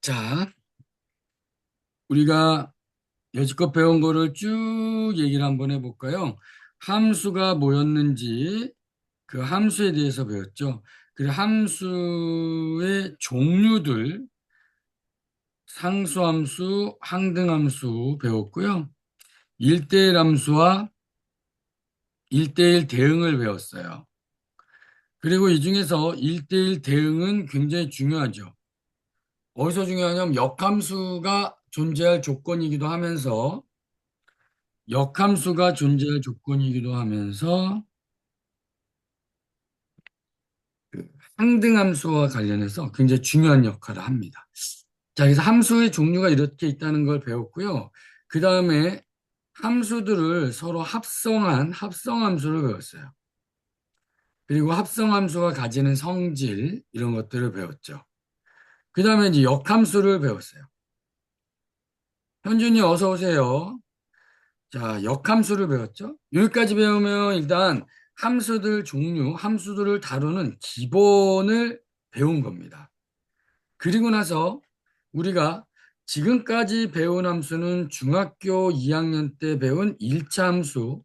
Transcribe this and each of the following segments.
자, 우리가 여지껏 배운 거를 쭉 얘기를 한번 해볼까요? 함수가 뭐였는지 그 함수에 대해서 배웠죠. 그리고 함수의 종류들, 상수함수, 항등함수 배웠고요. 1대1 함수와 1대1 대응을 배웠어요. 그리고 이 중에서 1대1 대응은 굉장히 중요하죠. 어디서 중요하냐면 역함수가 존재할 조건이기도 하면서 역함수가 존재할 조건이기도 하면서 그 상등함수와 관련해서 굉장히 중요한 역할을 합니다. 자, 그래서 함수의 종류가 이렇게 있다는 걸 배웠고요. 그 다음에 함수들을 서로 합성한 합성함수를 배웠어요. 그리고 합성함수가 가지는 성질 이런 것들을 배웠죠. 그 다음에 이제 역함수를 배웠어요. 현준이 어서 오세요. 자, 역함수를 배웠죠? 여기까지 배우면 일단 함수들 종류, 함수들을 다루는 기본을 배운 겁니다. 그리고 나서 우리가 지금까지 배운 함수는 중학교 2학년 때 배운 1차 함수,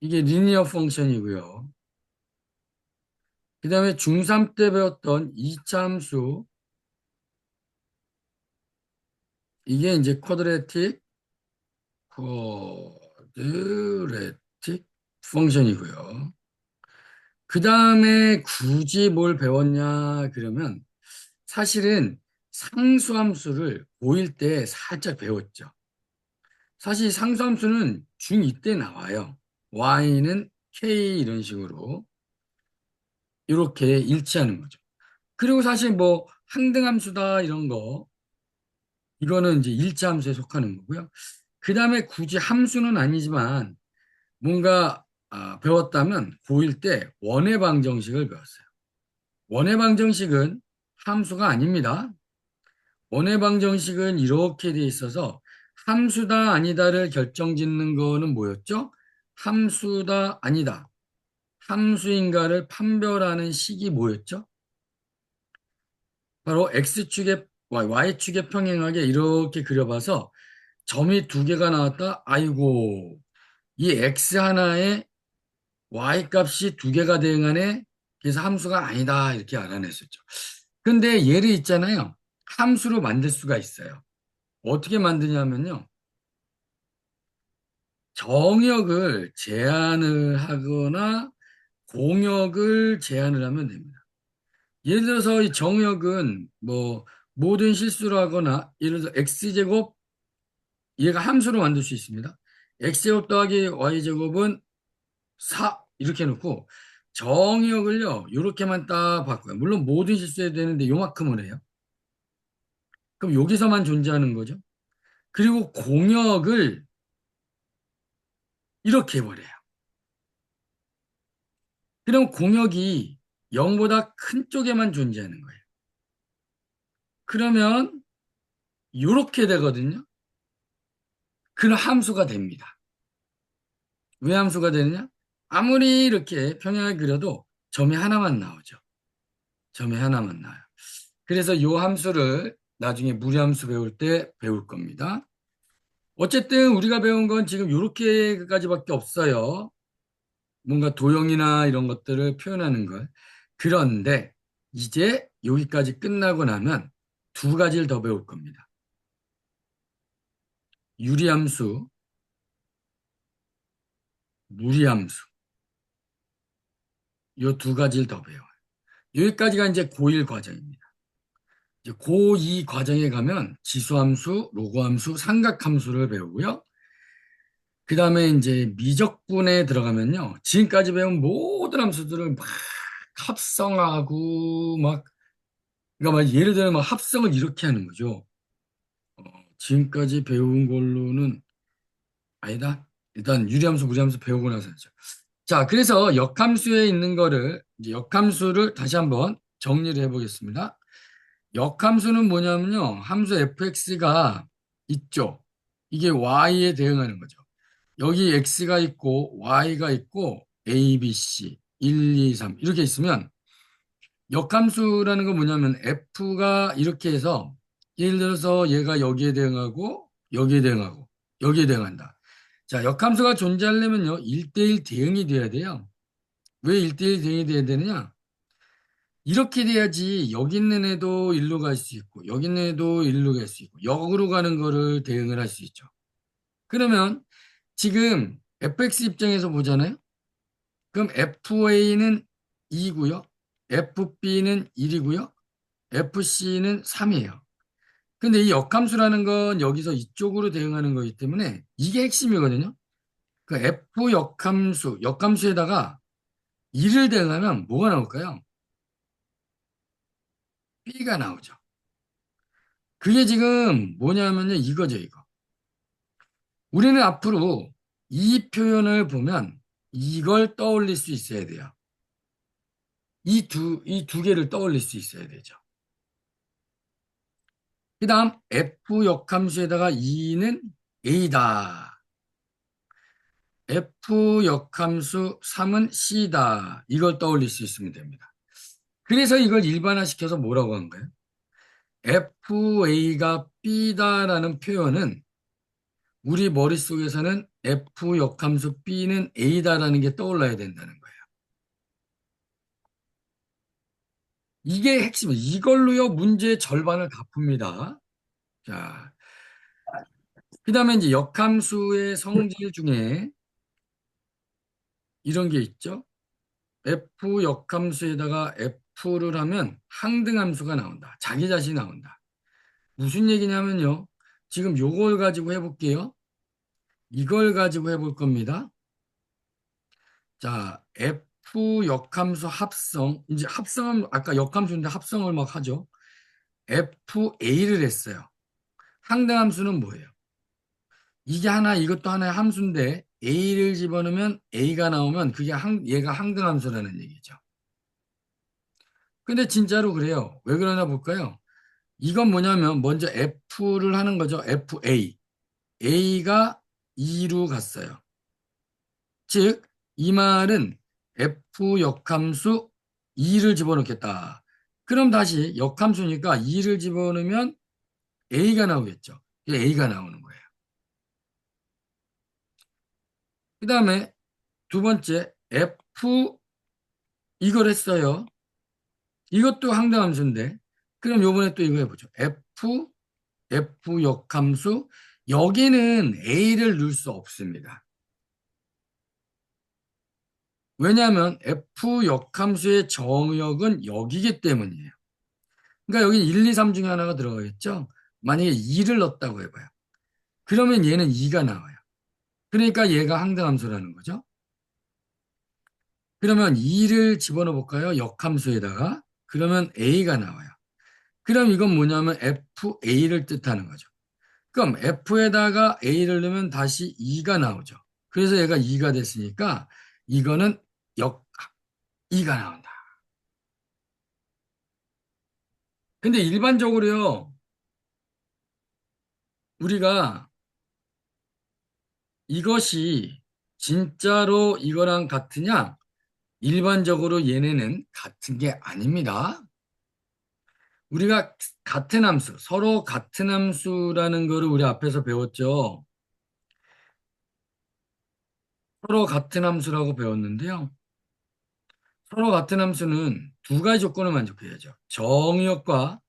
이게 리니어 펑션이고요. 그 다음에 중3 때 배웠던 2차 함수, 이게 이제 쿼드레틱 펑션이고요. 그 다음에 굳이 뭘 배웠냐 그러면 사실은 상수함수를 고1 때 살짝 배웠죠. 사실 상수함수는 중2 때 나와요. y는 k 이런 식으로 이렇게 일치하는 거죠. 그리고 사실 뭐 항등함수다 이런 거 이거는 이제 일치함수에 속하는 거고요. 그 다음에 굳이 함수는 아니지만 뭔가 배웠다면 고1 때 원의 방정식을 배웠어요. 원의 방정식은 함수가 아닙니다. 원의 방정식은 이렇게 돼 있어서 함수다 아니다를 결정짓는 거는 뭐였죠? 함수다 아니다. 함수인가를 판별하는 식이 뭐였죠? 바로 x축에 y축에 평행하게 이렇게 그려봐서 점이 두 개가 나왔다. 아이고, 이 x 하나에 y 값이 두 개가 대응하네. 그래서 함수가 아니다. 이렇게 알아냈었죠. 근데 얘를 있잖아요. 함수로 만들 수가 있어요. 어떻게 만드냐면요. 정역을 제한을 하거나 공역을 제한을 하면 됩니다. 예를 들어서 이 정역은 뭐 모든 실수를 하거나 예를 들어서 x제곱 얘가 함수로 만들 수 있습니다. x제곱 더하기 y제곱은 4 이렇게 해놓고 정역을요 이렇게만 딱 바꿔요. 물론 모든 실수해야 되는데 요만큼을 해요. 그럼 여기서만 존재하는 거죠. 그리고 공역을 이렇게 해버려요. 그럼 공역이 0보다 큰 쪽에만 존재하는 거예요. 그러면 이렇게 되거든요. 그럼 함수가 됩니다. 왜 함수가 되느냐? 아무리 이렇게 평행하게 그려도 점이 하나만 나오죠. 점이 하나만 나와요. 그래서 이 함수를 나중에 무리함수 배울 때 배울 겁니다. 어쨌든 우리가 배운 건 지금 이렇게까지밖에 없어요. 뭔가 도형이나 이런 것들을 표현하는 걸. 그런데 이제 여기까지 끝나고 나면 두 가지를 더 배울 겁니다. 유리함수, 무리함수. 이 두 가지를 더 배워요. 여기까지가 이제 고1 과정입니다. 이제 고2 과정에 가면 지수함수, 로그함수, 삼각함수를 배우고요. 그 다음에 이제 미적분에 들어가면요. 지금까지 배운 모든 함수들을 막 합성하고 막, 그러니까 막 예를 들어 막 합성을 이렇게 하는 거죠. 어, 지금까지 배운 걸로는 아니다. 일단 유리함수, 무리함수 배우고 나서 하죠. 자, 그래서 역함수에 있는 거를 이제 역함수를 다시 한번 정리를 해보겠습니다. 역함수는 뭐냐면요. 함수 fx가 있죠. 이게 y에 대응하는 거죠. 여기 x가 있고 y가 있고 a, b, c 1, 2, 3 이렇게 있으면 역함수라는 건 뭐냐면 f가 이렇게 해서 예를 들어서 얘가 여기에 대응하고 여기에 대응하고 여기에 대응한다. 자, 역함수가 존재하려면요. 1대1 대응이 돼야 돼요. 왜 1대1 대응이 돼야 되느냐? 이렇게 돼야지 여기 있는 애도 일로 갈 수 있고 여기 있는 애도 일로 갈 수 있고 역으로 가는 거를 대응을 할 수 있죠. 그러면 지금 fx 입장에서 보잖아요. 그럼 FA는 2고요. FB는 1이고요. FC는 3이에요. 근데 이 역함수라는 건 여기서 이쪽으로 대응하는 거기 때문에 이게 핵심이거든요. 그 F 역함수, 역함수에다가 2를 대응하면 뭐가 나올까요? B가 나오죠. 그게 지금 뭐냐면요. 이거죠, 이거. 우리는 앞으로 이 표현을 보면 이걸 떠올릴 수 있어야 돼요. 이 두 개를 떠올릴 수 있어야 되죠. 그 다음 F 역함수에다가 2는 A다. F 역함수 3은 C다. 이걸 떠올릴 수 있으면 됩니다. 그래서 이걸 일반화시켜서 뭐라고 한 거예요? FA가 B다라는 표현은 우리 머릿속에서는 F 역함수 B는 A다라는 게 떠올라야 된다는 거예요. 이게 핵심이에요. 이걸로요, 문제의 절반을 다 풉니다. 자, 그 다음에 이제 역함수의 성질 중에 이런 게 있죠. F 역함수에다가 F를 하면 항등함수가 나온다. 자기 자신이 나온다. 무슨 얘기냐면요. 지금 요걸 가지고 해볼게요. 이걸 가지고 해볼 겁니다. 자, F 역함수 합성. 이제 합성은 아까 역함수인데 합성을 막 하죠. FA를 했어요. 항등함수는 뭐예요? 이게 하나, 이것도 하나의 함수인데 A를 집어넣으면 A가 나오면 그게 얘가 항등함수라는 얘기죠. 근데 진짜로 그래요. 왜 그러나 볼까요? 이건 뭐냐면 먼저 F를 하는 거죠. FA. A가 2로 갔어요. 즉, 이 말은 F 역함수 2를 집어넣겠다. 그럼 다시 역함수니까 2를 집어넣으면 A가 나오겠죠. A가 나오는 거예요. 그 다음에 두 번째 F 이걸 했어요. 이것도 항등함수인데 그럼 요번에 또 이거 해보죠. F 역함수 여기는 A를 넣을 수 없습니다. 왜냐하면 F 역함수의 정의역은 여기기 때문이에요. 그러니까 여기 1, 2, 3 중에 하나가 들어가겠죠. 만약에 2를 넣었다고 해봐요. 그러면 얘는 2가 나와요. 그러니까 얘가 항등함수라는 거죠. 그러면 2를 집어넣어 볼까요? 역함수에다가. 그러면 A가 나와요. 그럼 이건 뭐냐면 FA를 뜻하는 거죠. 그럼 F에다가 A를 넣으면 다시 2가 나오죠. 그래서 얘가 2가 됐으니까 이거는 역 2가 나온다. 근데 일반적으로요, 우리가 이것이 진짜로 이거랑 같으냐? 일반적으로 얘네는 같은 게 아닙니다. 우리가 같은 함수, 서로 같은 함수라는 거를 우리 앞에서 배웠죠. 서로 같은 함수라고 배웠는데요. 서로 같은 함수는 두 가지 조건을 만족해야죠. 정의역과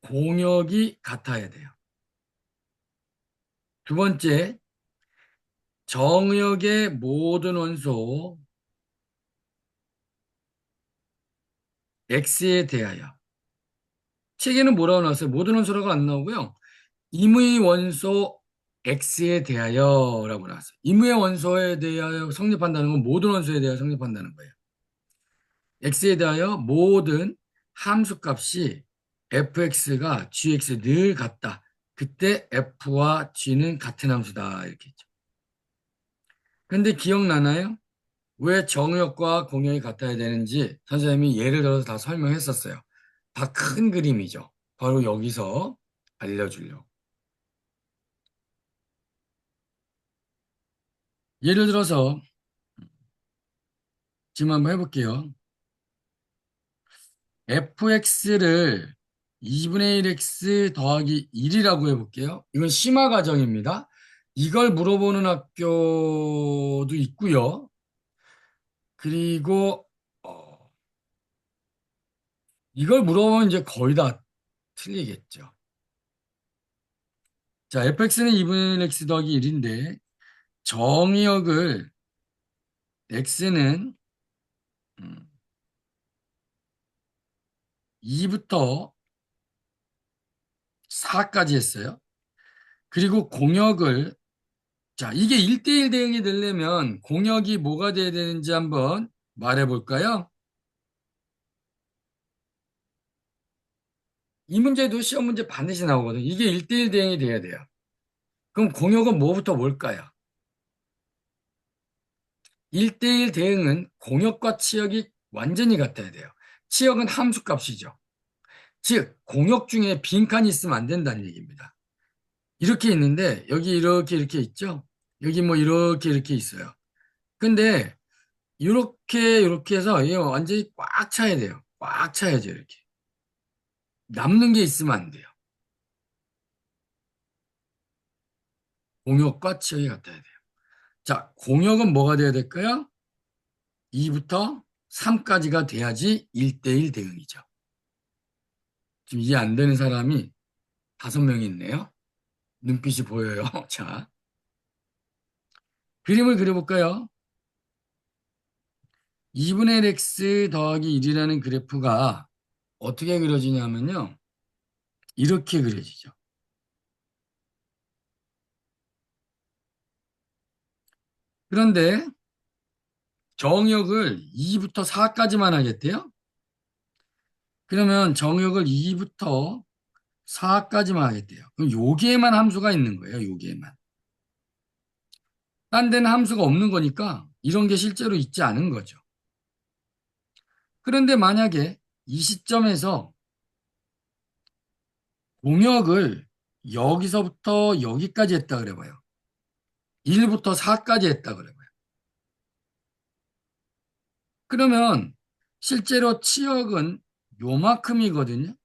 공역이 같아야 돼요. 두 번째, 정의역의 모든 원소 x에 대하여. 책에는 뭐라고 나왔어요? 모든 원소라고 안 나오고요. 임의 원소 x에 대하여라고 나왔어요. 임의 원소에 대하여 성립한다는 건 모든 원소에 대하여 성립한다는 거예요. x에 대하여 모든 함수값이 fx가 gx 늘 같다. 그때 f와 g는 같은 함수다. 이렇게 했죠. 근데 기억나나요? 왜 정역과 공역이 같아야 되는지 선생님이 예를 들어서 다 설명했었어요. 다 큰 그림이죠. 바로 여기서 알려주려고. 예를 들어서 지금 한번 해볼게요. fx를 2분의 1x 더하기 1이라고 해볼게요. 이건 심화 과정입니다. 이걸 물어보는 학교도 있고요. 그리고 이걸 물어보면 이제 거의 다 틀리겠죠. 자, fx는 2분의 1 x 더하기 1인데 정의역을 x는 2부터 4까지 했어요. 그리고 공역을 자, 이게 1대1 대응이 되려면 공역이 뭐가 돼야 되는지 한번 말해 볼까요? 이 문제도 시험 문제 반드시 나오거든요. 이게 1대1 대응이 돼야 돼요. 그럼 공역은 뭐부터 뭘까요? 1대1 대응은 공역과 치역이 완전히 같아야 돼요. 치역은 함수값이죠. 즉, 공역 중에 빈칸이 있으면 안 된다는 얘기입니다. 이렇게 있는데, 여기 이렇게 있죠? 여기 뭐 이렇게 있어요. 근데, 이렇게 해서 이게 완전히 꽉 차야 돼요. 꽉 차야죠, 이렇게. 남는 게 있으면 안 돼요. 공역과 치역이 같아야 돼요. 자, 공역은 뭐가 돼야 될까요? 2부터 3까지가 돼야지 1대1 대응이죠. 지금 이해 안 되는 사람이 5명이 있네요. 눈빛이 보여요. 자, 그림을 그려볼까요? 2분의 1x 더하기 1이라는 그래프가 어떻게 그려지냐면요. 이렇게 그려지죠. 그런데 정역을 2부터 4까지만 하겠대요. 그러면 정역을 2부터 4까지만 하겠대요. 그럼 여기에만 함수가 있는 거예요. 여기에만. 딴 데는 함수가 없는 거니까 이런 게 실제로 있지 않은 거죠. 그런데 만약에 이 시점에서 공역을 여기서부터 여기까지 했다 그래봐요. 1부터 4까지 했다 그래봐요. 그러면 실제로 치역은 요만큼이거든요.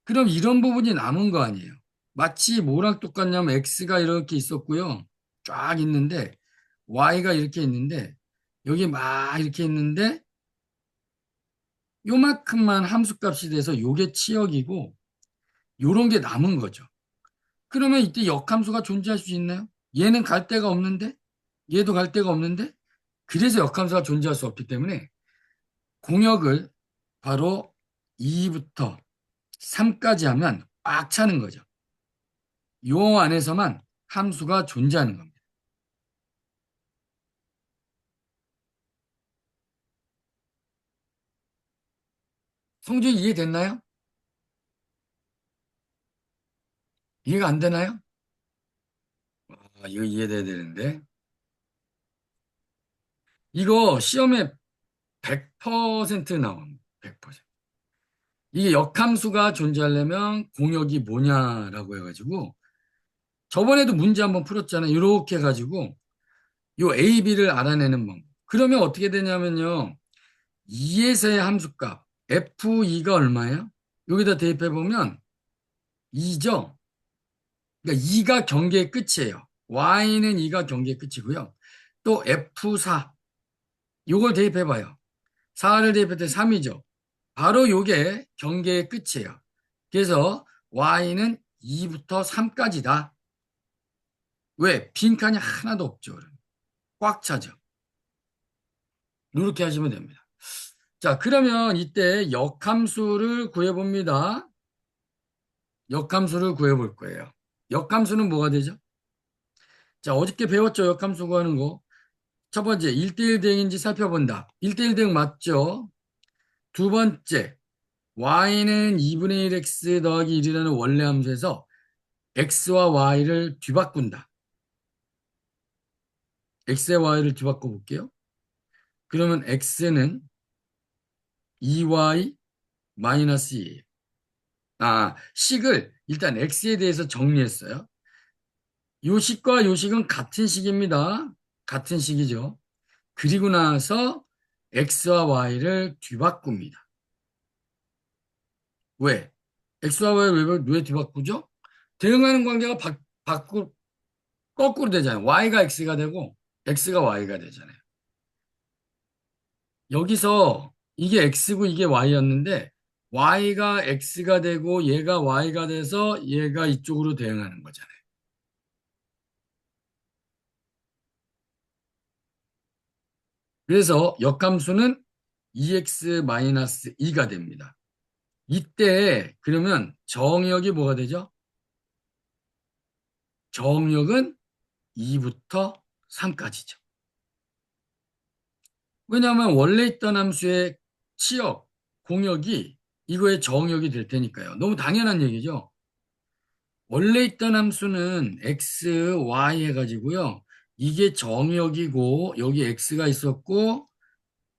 그럼 이런 부분이 남은 거 아니에요. 마치 뭐랑 똑같냐면 x가 이렇게 있었고요. 쫙 있는데 y가 이렇게 있는데 여기 막 이렇게 있는데 요만큼만 함수값이 돼서 요게 치역이고 요런 게 남은 거죠. 그러면 이때 역함수가 존재할 수 있나요? 얘는 갈 데가 없는데 얘도 갈 데가 없는데 그래서 역함수가 존재할 수 없기 때문에 공역을 바로 2부터 3까지 하면 꽉 차는 거죠. 요 안에서만 함수가 존재하는 겁니다. 성적이 이해됐나요? 이해가 안 되나요? 이거 이해돼야 되는데. 이거 시험에 100% 나옵니다. 100%. 이게 역함수가 존재하려면 공역이 뭐냐라고 해가지고 저번에도 문제 한번 풀었잖아요. 이렇게 해가지고 요 A, B를 알아내는 방법. 그러면 어떻게 되냐면요. 2에서의 함수값 F2가 얼마예요? 여기다 대입해보면 2죠. 그러니까 2가 경계의 끝이에요. Y는 2가 경계의 끝이고요. 또 F4 요걸 대입해봐요. 4를 대입할 때 3이죠. 바로 요게 경계의 끝이에요. 그래서 Y는 2부터 3까지다. 왜? 빈칸이 하나도 없죠. 꽉 차죠. 이렇게 하시면 됩니다. 자, 그러면 이때 역함수를 구해봅니다. 역함수를 구해볼 거예요. 역함수는 뭐가 되죠? 자, 어저께 배웠죠? 역함수 구하는 거. 첫 번째, 1대1 대응인지 살펴본다. 1대1 대응 맞죠? 두 번째, y는 2분의 1x 더하기 1이라는 원래 함수에서 x와 y를 뒤바꾼다. x와 y를 뒤바꿔 볼게요. 그러면 x는 2y 마이너스 2예요. 식을 일단 x에 대해서 정리했어요. 요 식과 요 식은 같은 식입니다. 같은 식이죠. 그리고 나서 x와 y를 뒤바꿉니다. 왜? x와 y를 왜 뒤바꾸죠? 대응하는 관계가 거꾸로 되잖아요. y가 x가 되고 x가 y가 되잖아요. 여기서 이게 x고 이게 y였는데 y가 x가 되고 얘가 y가 돼서 얘가 이쪽으로 대응하는 거잖아요. 그래서 역함수는 2x-2가 됩니다. 이때 그러면 정역이 뭐가 되죠? 정역은 2부터 3까지죠. 왜냐하면 원래 있던 함수의 치역, 공역이 이거의 정역이 될 테니까요. 너무 당연한 얘기죠. 원래 있던 함수는 x, y 해가지고요. 이게 정역이고 여기 x가 있었고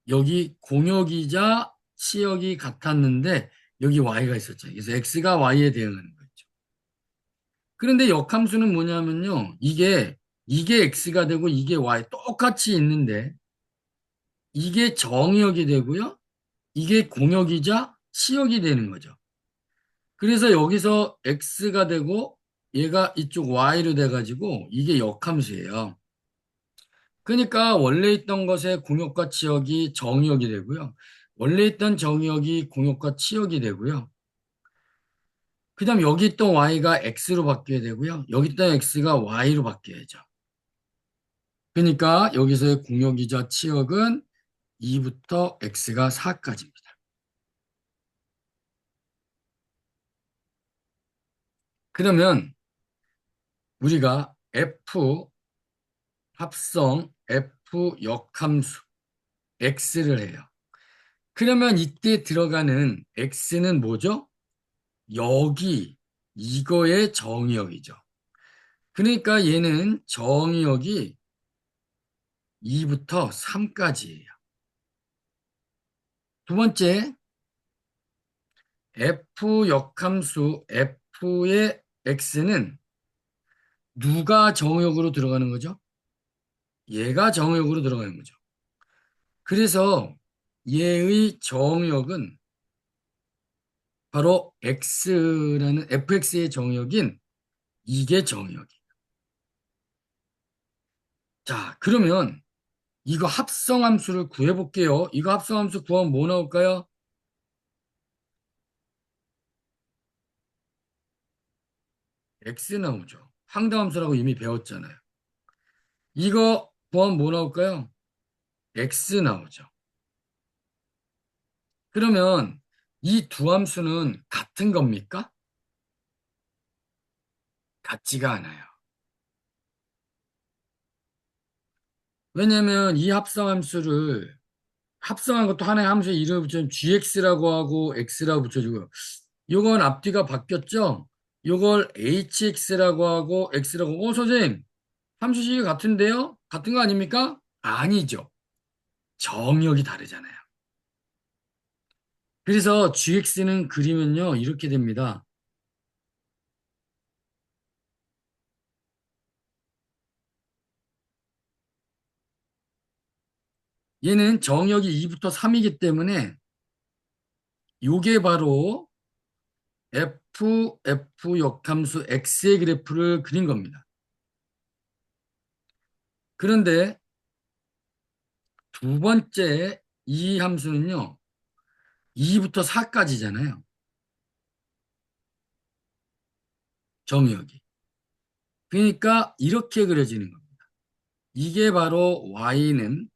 여기 공역이자 치역이 같았는데 여기 y가 있었죠. 그래서 x가 y에 대응하는 거죠. 그런데 역함수는 뭐냐면요. 이게 x가 되고 이게 y 똑같이 있는데 이게 정역이 되고요. 이게 공역이자 치역이 되는 거죠. 그래서 여기서 x가 되고 얘가 이쪽 y로 돼가지고 이게 역함수예요. 그러니까 원래 있던 것의 공역과 치역이 정역이 되고요. 원래 있던 정역이 공역과 치역이 되고요. 그 다음 여기 있던 y가 x로 바뀌어야 되고요. 여기 있던 x가 y로 바뀌어야죠. 그러니까 여기서의 공역이자 치역은 2부터 x가 4까지입니다. 그러면 우리가 f 합성 f 역함수 x를 해요. 그러면 이때 들어가는 x는 뭐죠? 여기 이거의 정의역이죠. 그러니까 얘는 정의역이 2부터 3까지예요. 두 번째, f 역함수 f의 x는 누가 정의역으로 들어가는 거죠? 얘가 정의역으로 들어가는 거죠. 그래서 얘의 정의역은 바로 x라는 fx의 정의역인 이게 정의역이에요. 자, 그러면 이거 합성함수를 구해볼게요. 이거 합성함수 구하면 뭐 나올까요? x 나오죠. 황당함수라고 이미 배웠잖아요. 이거 구하면 뭐 나올까요? x 나오죠. 그러면 이 두 함수는 같은 겁니까? 같지가 않아요. 왜냐면 이 합성한 것도 하나의 함수의 이름을 붙이면 gx라고 하고 x라고 붙여주고요. 요건 앞뒤가 바뀌었죠? 요걸 hx라고 하고 x라고. 선생님, 함수식이 같은데요? 같은 거 아닙니까? 아니죠. 정역이 다르잖아요. 그래서 gx는 그리면요, 이렇게 됩니다. 얘는 정역이 2부터 3이기 때문에 요게 바로 f 역함수 x의 그래프를 그린 겁니다. 그런데 두 번째 이 함수는요, 2부터 4까지잖아요. 정역이. 그러니까 이렇게 그려지는 겁니다. 이게 바로 y는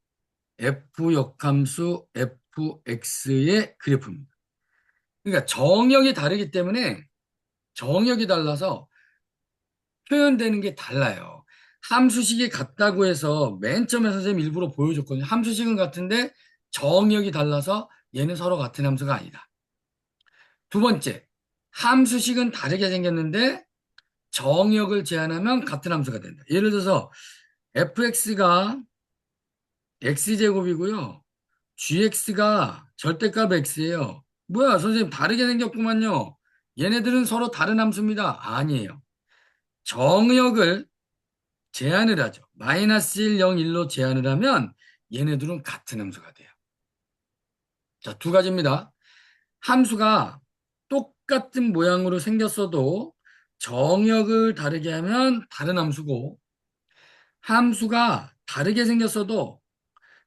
f 역함수 fx의 그래프입니다. 그러니까 정역이 다르기 때문에 정역이 달라서 표현되는 게 달라요. 함수식이 같다고 해서 맨 처음에 선생님 일부러 보여줬거든요. 함수식은 같은데 정역이 달라서 얘는 서로 같은 함수가 아니다. 두 번째, 함수식은 다르게 생겼는데 정역을 제한하면 같은 함수가 된다. 예를 들어서 fx가 x제곱이고요. gx가 절대값 x예요. 뭐야, 선생님 다르게 생겼구만요. 얘네들은 서로 다른 함수입니다. 아니에요. 정역을 제한을 하죠. -1, 0, 1로 제한을 하면 얘네들은 같은 함수가 돼요. 자, 두 가지입니다. 함수가 똑같은 모양으로 생겼어도 정역을 다르게 하면 다른 함수고, 함수가 다르게 생겼어도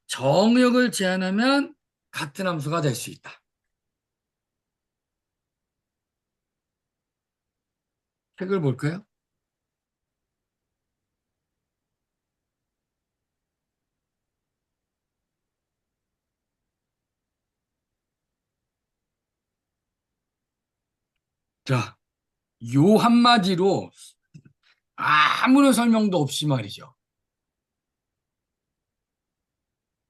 정역을 제한하면 같은 함수가 될 수 있다. 책을 볼까요? 자, 요 한마디로 아무런 설명도 없이 말이죠.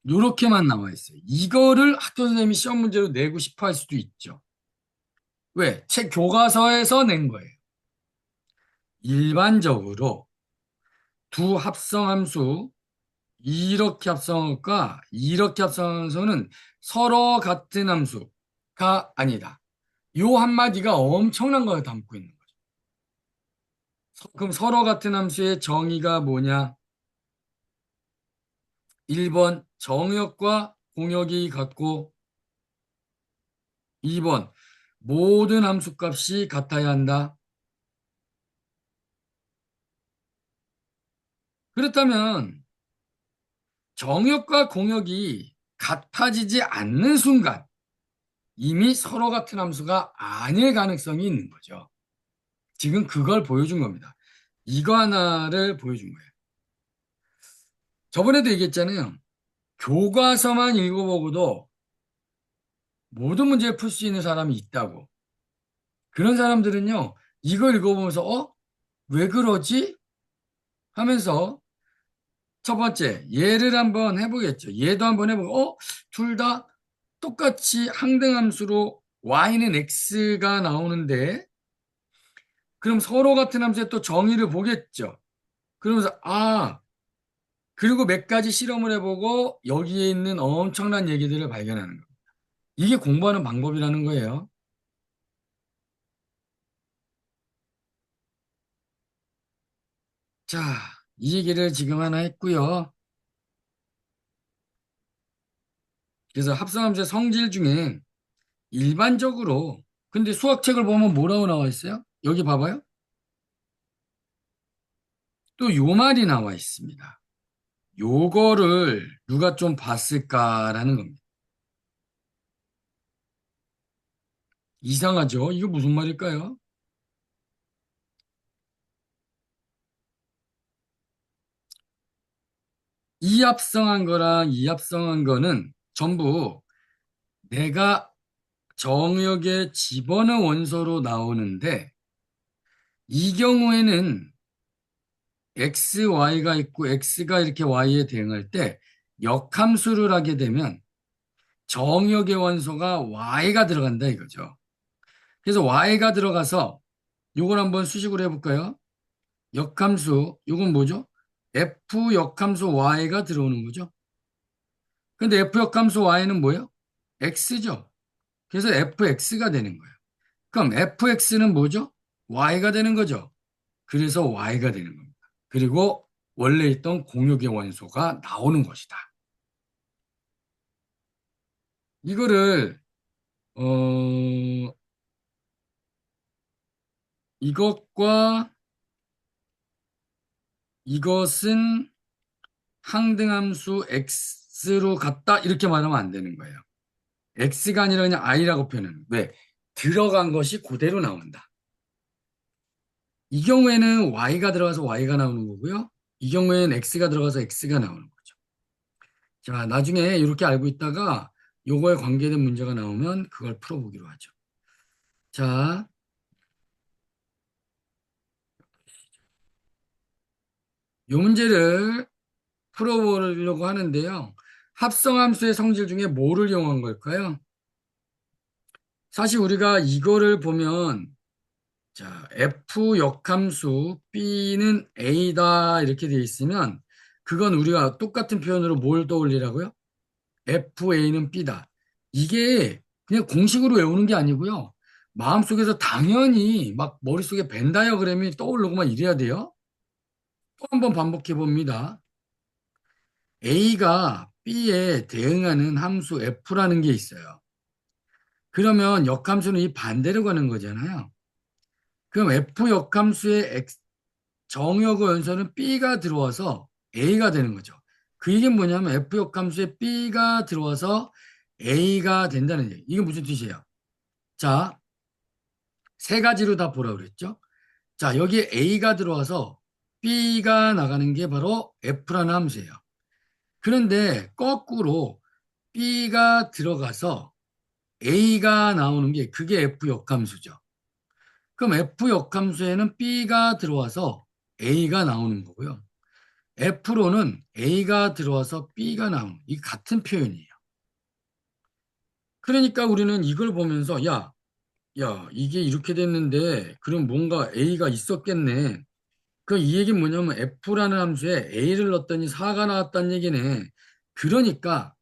요렇게만 나와 있어요. 이거를 학교 선생님이 시험 문제로 내고 싶어 할 수도 있죠. 왜? 책 교과서에서 낸 거예요. 일반적으로 두 합성함수, 이렇게 합성함수과 이렇게 합성함수는 서로 같은 함수가 아니다. 요 한마디가 엄청난 걸 담고 있는 거죠. 그럼 서로 같은 함수의 정의가 뭐냐? 1번 정역과 공역이 같고, 2번 모든 함수값이 같아야 한다. 그렇다면 정역과 공역이 같아지지 않는 순간 이미 서로 같은 함수가 아닐 가능성이 있는 거죠. 지금 그걸 보여준 겁니다. 이거 하나를 보여준 거예요. 저번에도 얘기했잖아요. 교과서만 읽어보고도 모든 문제를 풀 수 있는 사람이 있다고. 그런 사람들은요, 이거 읽어보면서, 왜 그러지? 하면서 첫 번째, 얘를 한번 해보겠죠. 얘도 한번 해보고, 둘 다 똑같이 항등함수로 y는 x가 나오는데, 그럼 서로 같은 함수의 또 정의를 보겠죠. 그러면서, 그리고 몇 가지 실험을 해보고 여기에 있는 엄청난 얘기들을 발견하는 겁니다. 이게 공부하는 방법이라는 거예요. 자, 이 얘기를 지금 하나 했고요. 그래서 합성함수의 성질 중에 일반적으로, 근데 수학책을 보면 뭐라고 나와 있어요? 여기 봐봐요. 또 요 말이 나와 있습니다. 요거를 누가 좀 봤을까라는 겁니다. 이상하죠? 이거 무슨 말일까요? 이합성한 거랑 이합성한 거는 전부 내가 정역에 집어넣은 원소로 나오는데, 이 경우에는 x, y가 있고 x가 이렇게 y에 대응할 때 역함수를 하게 되면 정역의 원소가 y가 들어간다 이거죠. 그래서 y가 들어가서 요걸 한번 수식으로 해볼까요? 역함수, 이건 뭐죠? f 역함수 y가 들어오는 거죠. 근데 f 역함수 y는 뭐예요? x죠. 그래서 fx가 되는 거예요. 그럼 fx는 뭐죠? y가 되는 거죠. 그래서 y가 되는 겁니다. 그리고 원래 있던 공역의 원소가 나오는 것이다. 이거를 어 이것과 이것은 항등함수 x로 같다 이렇게 말하면 안 되는 거예요. x가 아니라 그냥 i라고 표현하는. 왜? 들어간 것이 그대로 나온다. 이 경우에는 y가 들어가서 y가 나오는 거고요. 이 경우에는 x가 들어가서 x가 나오는 거죠. 자, 나중에 이렇게 알고 있다가 요거에 관계된 문제가 나오면 그걸 풀어보기로 하죠. 자, 요 문제를 풀어보려고 하는데요. 합성함수의 성질 중에 뭐를 이용한 걸까요? 사실 우리가 이거를 보면, 자, F 역함수 B는 A다 이렇게 돼 있으면 그건 우리가 똑같은 표현으로 뭘 떠올리라고요? FA는 B다. 이게 그냥 공식으로 외우는 게 아니고요. 마음속에서 당연히 막 머릿속에 벤 다이어그램이 떠오르고 막 이래야 돼요. 또 한번 반복해 봅니다. A가 B에 대응하는 함수 F라는 게 있어요. 그러면 역함수는 이 반대로 가는 거잖아요. 그럼 F 역함수의 정의하고 연선은 B가 들어와서 A가 되는 거죠. 그 얘기는 뭐냐면 F 역함수에 B가 들어와서 A가 된다는 얘기. 이게 무슨 뜻이에요? 자, 세 가지로 다 보라 그랬죠? 자, 여기에 A가 들어와서 B가 나가는 게 바로 F라는 함수예요. 그런데 거꾸로 B가 들어가서 A가 나오는 게 그게 F 역함수죠. 그럼 F 역함수에는 B가 들어와서 A가 나오는 거고요. F로는 A가 들어와서 B가 나오는 이 같은 표현이에요. 그러니까 우리는 이걸 보면서 야, 이게 이렇게 됐는데 그럼 뭔가 A가 있었겠네. 그 이 얘기는 뭐냐면 F라는 함수에 A를 넣었더니 4가 나왔다는 얘기네. 그러니까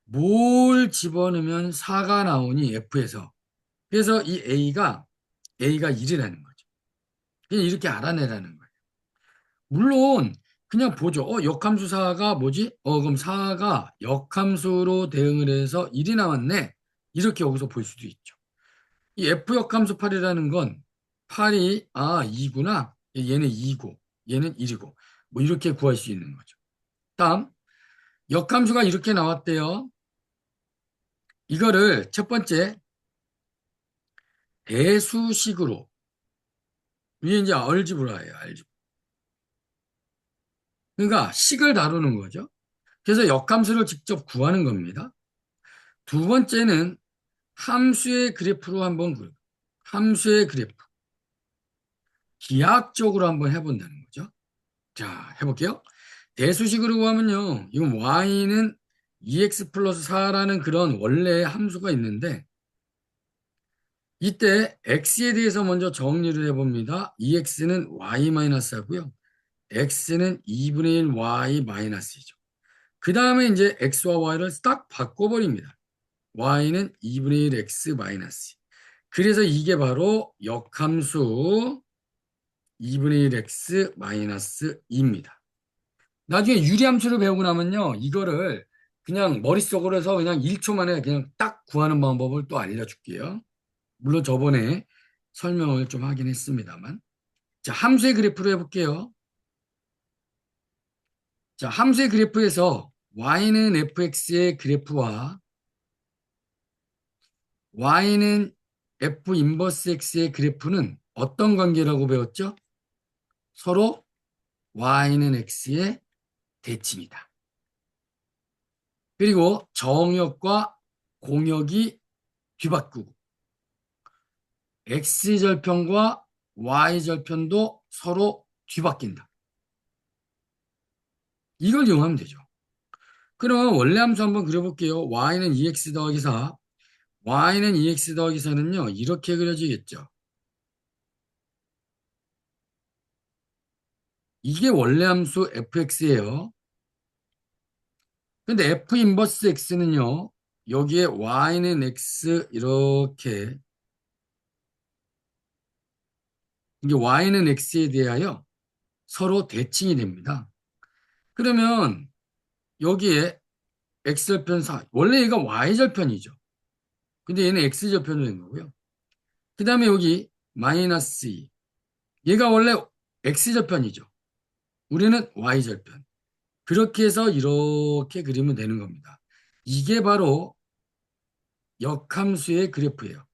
뭘 집어넣으면 4가 나오니 F에서. 그래서 이 A가 1이라는 거죠. 그냥 이렇게 알아내라는 거예요. 물론 그냥 보죠. 역함수 4가 뭐지? 그럼 4가 역함수로 대응을 해서 1이 나왔네. 이렇게 여기서 볼 수도 있죠. 이 F 역함수 8이라는 건 8이 2구나. 얘는 2고 얘는 1이고 뭐 이렇게 구할 수 있는 거죠. 다음 역함수가 이렇게 나왔대요. 이거를 첫 번째 대수식으로 이게 이제 알지브라예요. 알지브라. 그러니까 식을 다루는 거죠. 그래서 역함수를 직접 구하는 겁니다. 두 번째는 함수의 그래프로 한번 함수의 그래프 기하학적으로 한번 해본다는 거죠. 자, 해볼게요. 대수식으로 구하면요. 이건 y는 2x 플러스 4라는 그런 원래 함수가 있는데 이때 x에 대해서 먼저 정리를 해봅니다. 2x는 y 마이너스 하고요. x는 2분의 1 y 마이너스이죠. 그 다음에 이제 x와 y를 딱 바꿔버립니다. y는 2분의 1 x 마이너스. 그래서 이게 바로 역함수 2분의 1 x 마이너스 2입니다. 나중에 유리함수를 배우고 나면요. 이거를 그냥 머릿속으로 해서 그냥 1초 만에 그냥 딱 구하는 방법을 또 알려줄게요. 물론 저번에 설명을 좀 하긴 했습니다만. 자, 함수의 그래프로 해볼게요. 자, 함수의 그래프에서 y는 fx의 그래프와 y는 f 인버스 x의 그래프는 어떤 관계라고 배웠죠? 서로 y는 x의 대칭이다. 그리고 정역과 공역이 뒤바꾸고 x절편과 y절편도 서로 뒤바뀐다. 이걸 이용하면 되죠. 그럼 원래 함수 한번 그려볼게요. y는 2x 더하기 4, y는 2x 더하기 4는요. 이렇게 그려지겠죠. 이게 원래 함수 fx예요. 근데 f 인버스 x는요. 여기에 y는 x 이렇게 이게 y는 x에 대하여 서로 대칭이 됩니다. 그러면 여기에 x절편 4, 원래 얘가 y절편이죠. 근데 얘는 x절편으로 된 거고요. 그 다음에 여기 마이너스 2, 얘가 원래 x절편이죠. 우리는 y절편. 그렇게 해서 이렇게 그리면 되는 겁니다. 이게 바로 역함수의 그래프예요.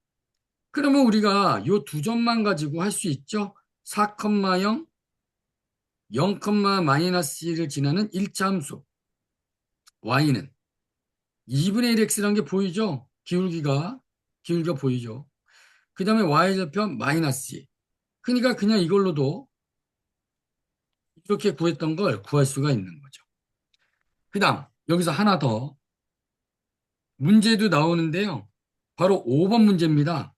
그러면 우리가 이 두 점만 가지고 할 수 있죠? 4,0, 0, 마이너스 1을 지나는 1차 함수 y는 2분의 1x라는 게 보이죠? 기울기가 보이죠? 그 다음에 y절편 마이너스 2. 그러니까 그냥 이걸로도 이렇게 구했던 걸 구할 수가 있는 거죠. 그 다음 여기서 하나 더 문제도 나오는데요. 바로 5번 문제입니다.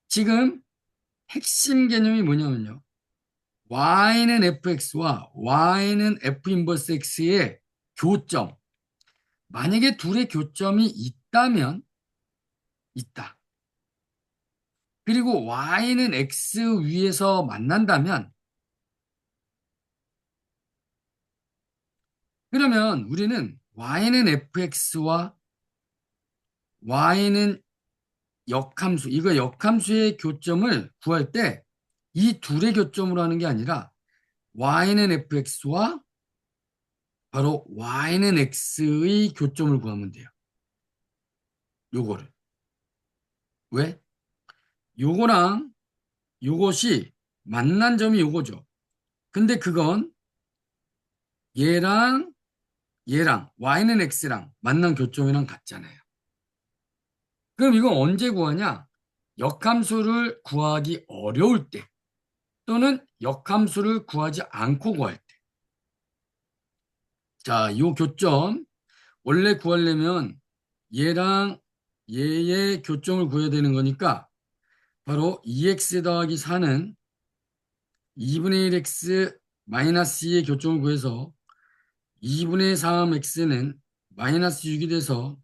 지금 핵심 개념이 뭐냐면요. y는 fx와 y는 f 인버스 x의 교점. 만약에 둘의 교점이 있다면 있다. 그리고 y는 x 위에서 만난다면 그러면 우리는 y는 fx와 y는 역함수, 이거 역함수의 교점을 구할 때 이 둘의 교점으로 하는 게 아니라 y는 fx와 바로 y는 x의 교점을 구하면 돼요. 요거를. 왜? 요거랑 요것이 만난 점이 요거죠. 근데 그건 얘랑 얘랑 y는 x랑 만난 교점이랑 같잖아요. 그럼 이건 언제 구하냐? 역함수를 구하기 어려울 때 또는 역함수를 구하지 않고 구할 때. 자, 요 교점 원래 구하려면 얘랑 얘의 교점을 구해야 되는 거니까 바로 2x 더하기 4는 2분의 1x 마이너스 2의 교점을 구해서 2분의 3x는 마이너스 6이 돼서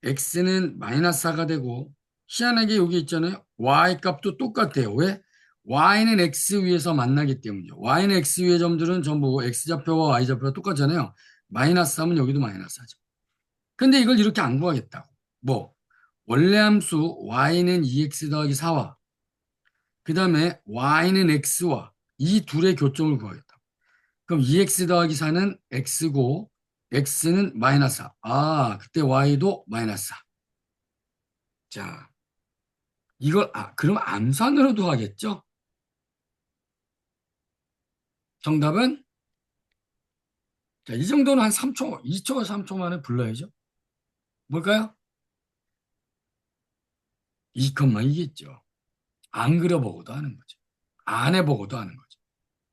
x는 마이너스 4가 되고 희한하게 여기 있잖아요. y 값도 똑같아요. 왜? y는 x 위에서 만나기 때문이죠. y는 x 위의 점들은 전부 x좌표와 y좌표가 똑같잖아요. 마이너스 3은 여기도 마이너스 4죠. 근데 이걸 이렇게 안 구하겠다고. 뭐? 원래 함수 y는 2x 더하기 4와 그 다음에 y는 x와 이 둘의 교점을 구하겠다. 그럼 2x 더하기 4는 x고 x는 마이너스 4. 아, 그때 y도 마이너스 4. 자, 이걸 그럼 암산으로도 하겠죠? 정답은 자, 이 정도는 한 3초, 2초, 3초 만에 불러야죠. 뭘까요? 2컷만이겠죠. 안 그려보고도 하는 거죠. 안 해보고도 하는 거죠.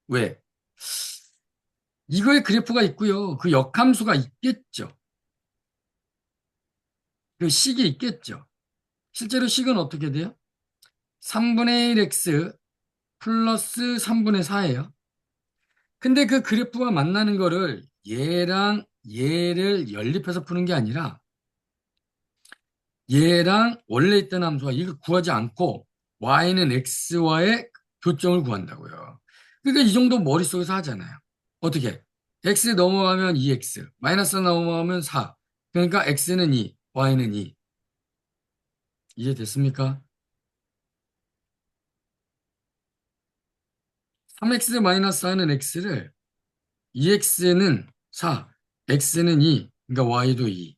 왜? 이거에 그래프가 있고요. 그 역함수가 있겠죠. 그 식이 있겠죠. 실제로 식은 어떻게 돼요? 3분의 1x 플러스 3분의 4예요. 근데 그 그래프가 만나는 거를 얘랑 얘를 연립해서 푸는 게 아니라 얘랑 원래 있던 함수와 이걸 구하지 않고 y는 x와의 교점을 구한다고요. 그러니까 이 정도 머릿속에서 하잖아요. 어떻게? x 넘어가면 2x, 마이너스 넘어가면 4. 그러니까 x는 2, y는 2. 이해됐습니까? 3x 마이너스 4는 x를 2x는 4, x는 2, 그러니까 y도 2.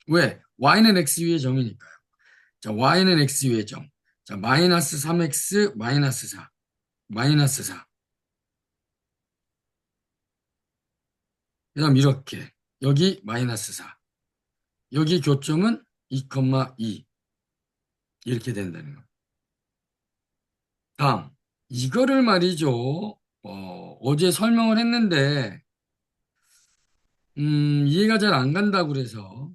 왜? y는 x 위의 점이니까요. 자, y는 x 위의 점. 자, 마이너스 3x 마이너스 4. 마이너스 4. 그 다음 이렇게. 여기 마이너스 4. 여기 교점은 2,2. 이렇게 된다는 거. 다음. 이거를 말이죠. 어제 설명을 했는데, 이해가 잘 안 간다고 그래서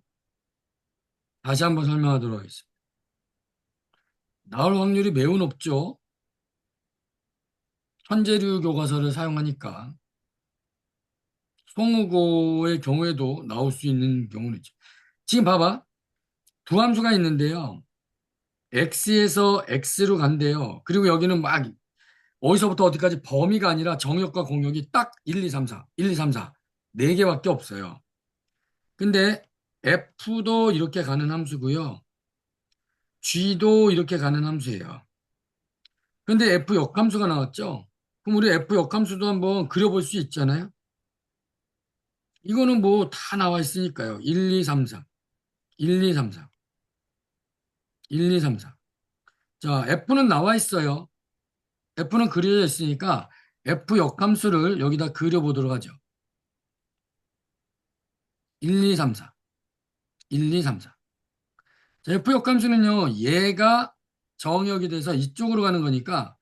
다시 한번 설명하도록 하겠습니다. 나올 확률이 매우 높죠. 현재류 교과서를 사용하니까. 송우고의 경우에도 나올 수 있는 경우는 있죠. 지금 봐봐. 두 함수가 있는데요. x에서 x로 간대요. 그리고 여기는 막 어디서부터 어디까지 범위가 아니라 정역과 공역이 딱 1, 2, 3, 4, 1, 2, 3, 4, 네 개밖에 없어요. 근데 f도 이렇게 가는 함수고요. g도 이렇게 가는 함수예요. 근데 f 역함수가 나왔죠? 그럼 우리 f 역함수도 한번 그려볼 수 있잖아요? 이거는 뭐 다 나와 있으니까요. 1, 2, 3, 4, 1, 2, 3, 4, 1, 2, 3, 4. 자, f는 나와 있어요. f는 그려져 있으니까 f 역함수를 여기다 그려보도록 하죠. 1, 2, 3, 4. 1, 2, 3, 4. 자, f 역함수는요. 얘가 정역이 돼서 이쪽으로 가는 거니까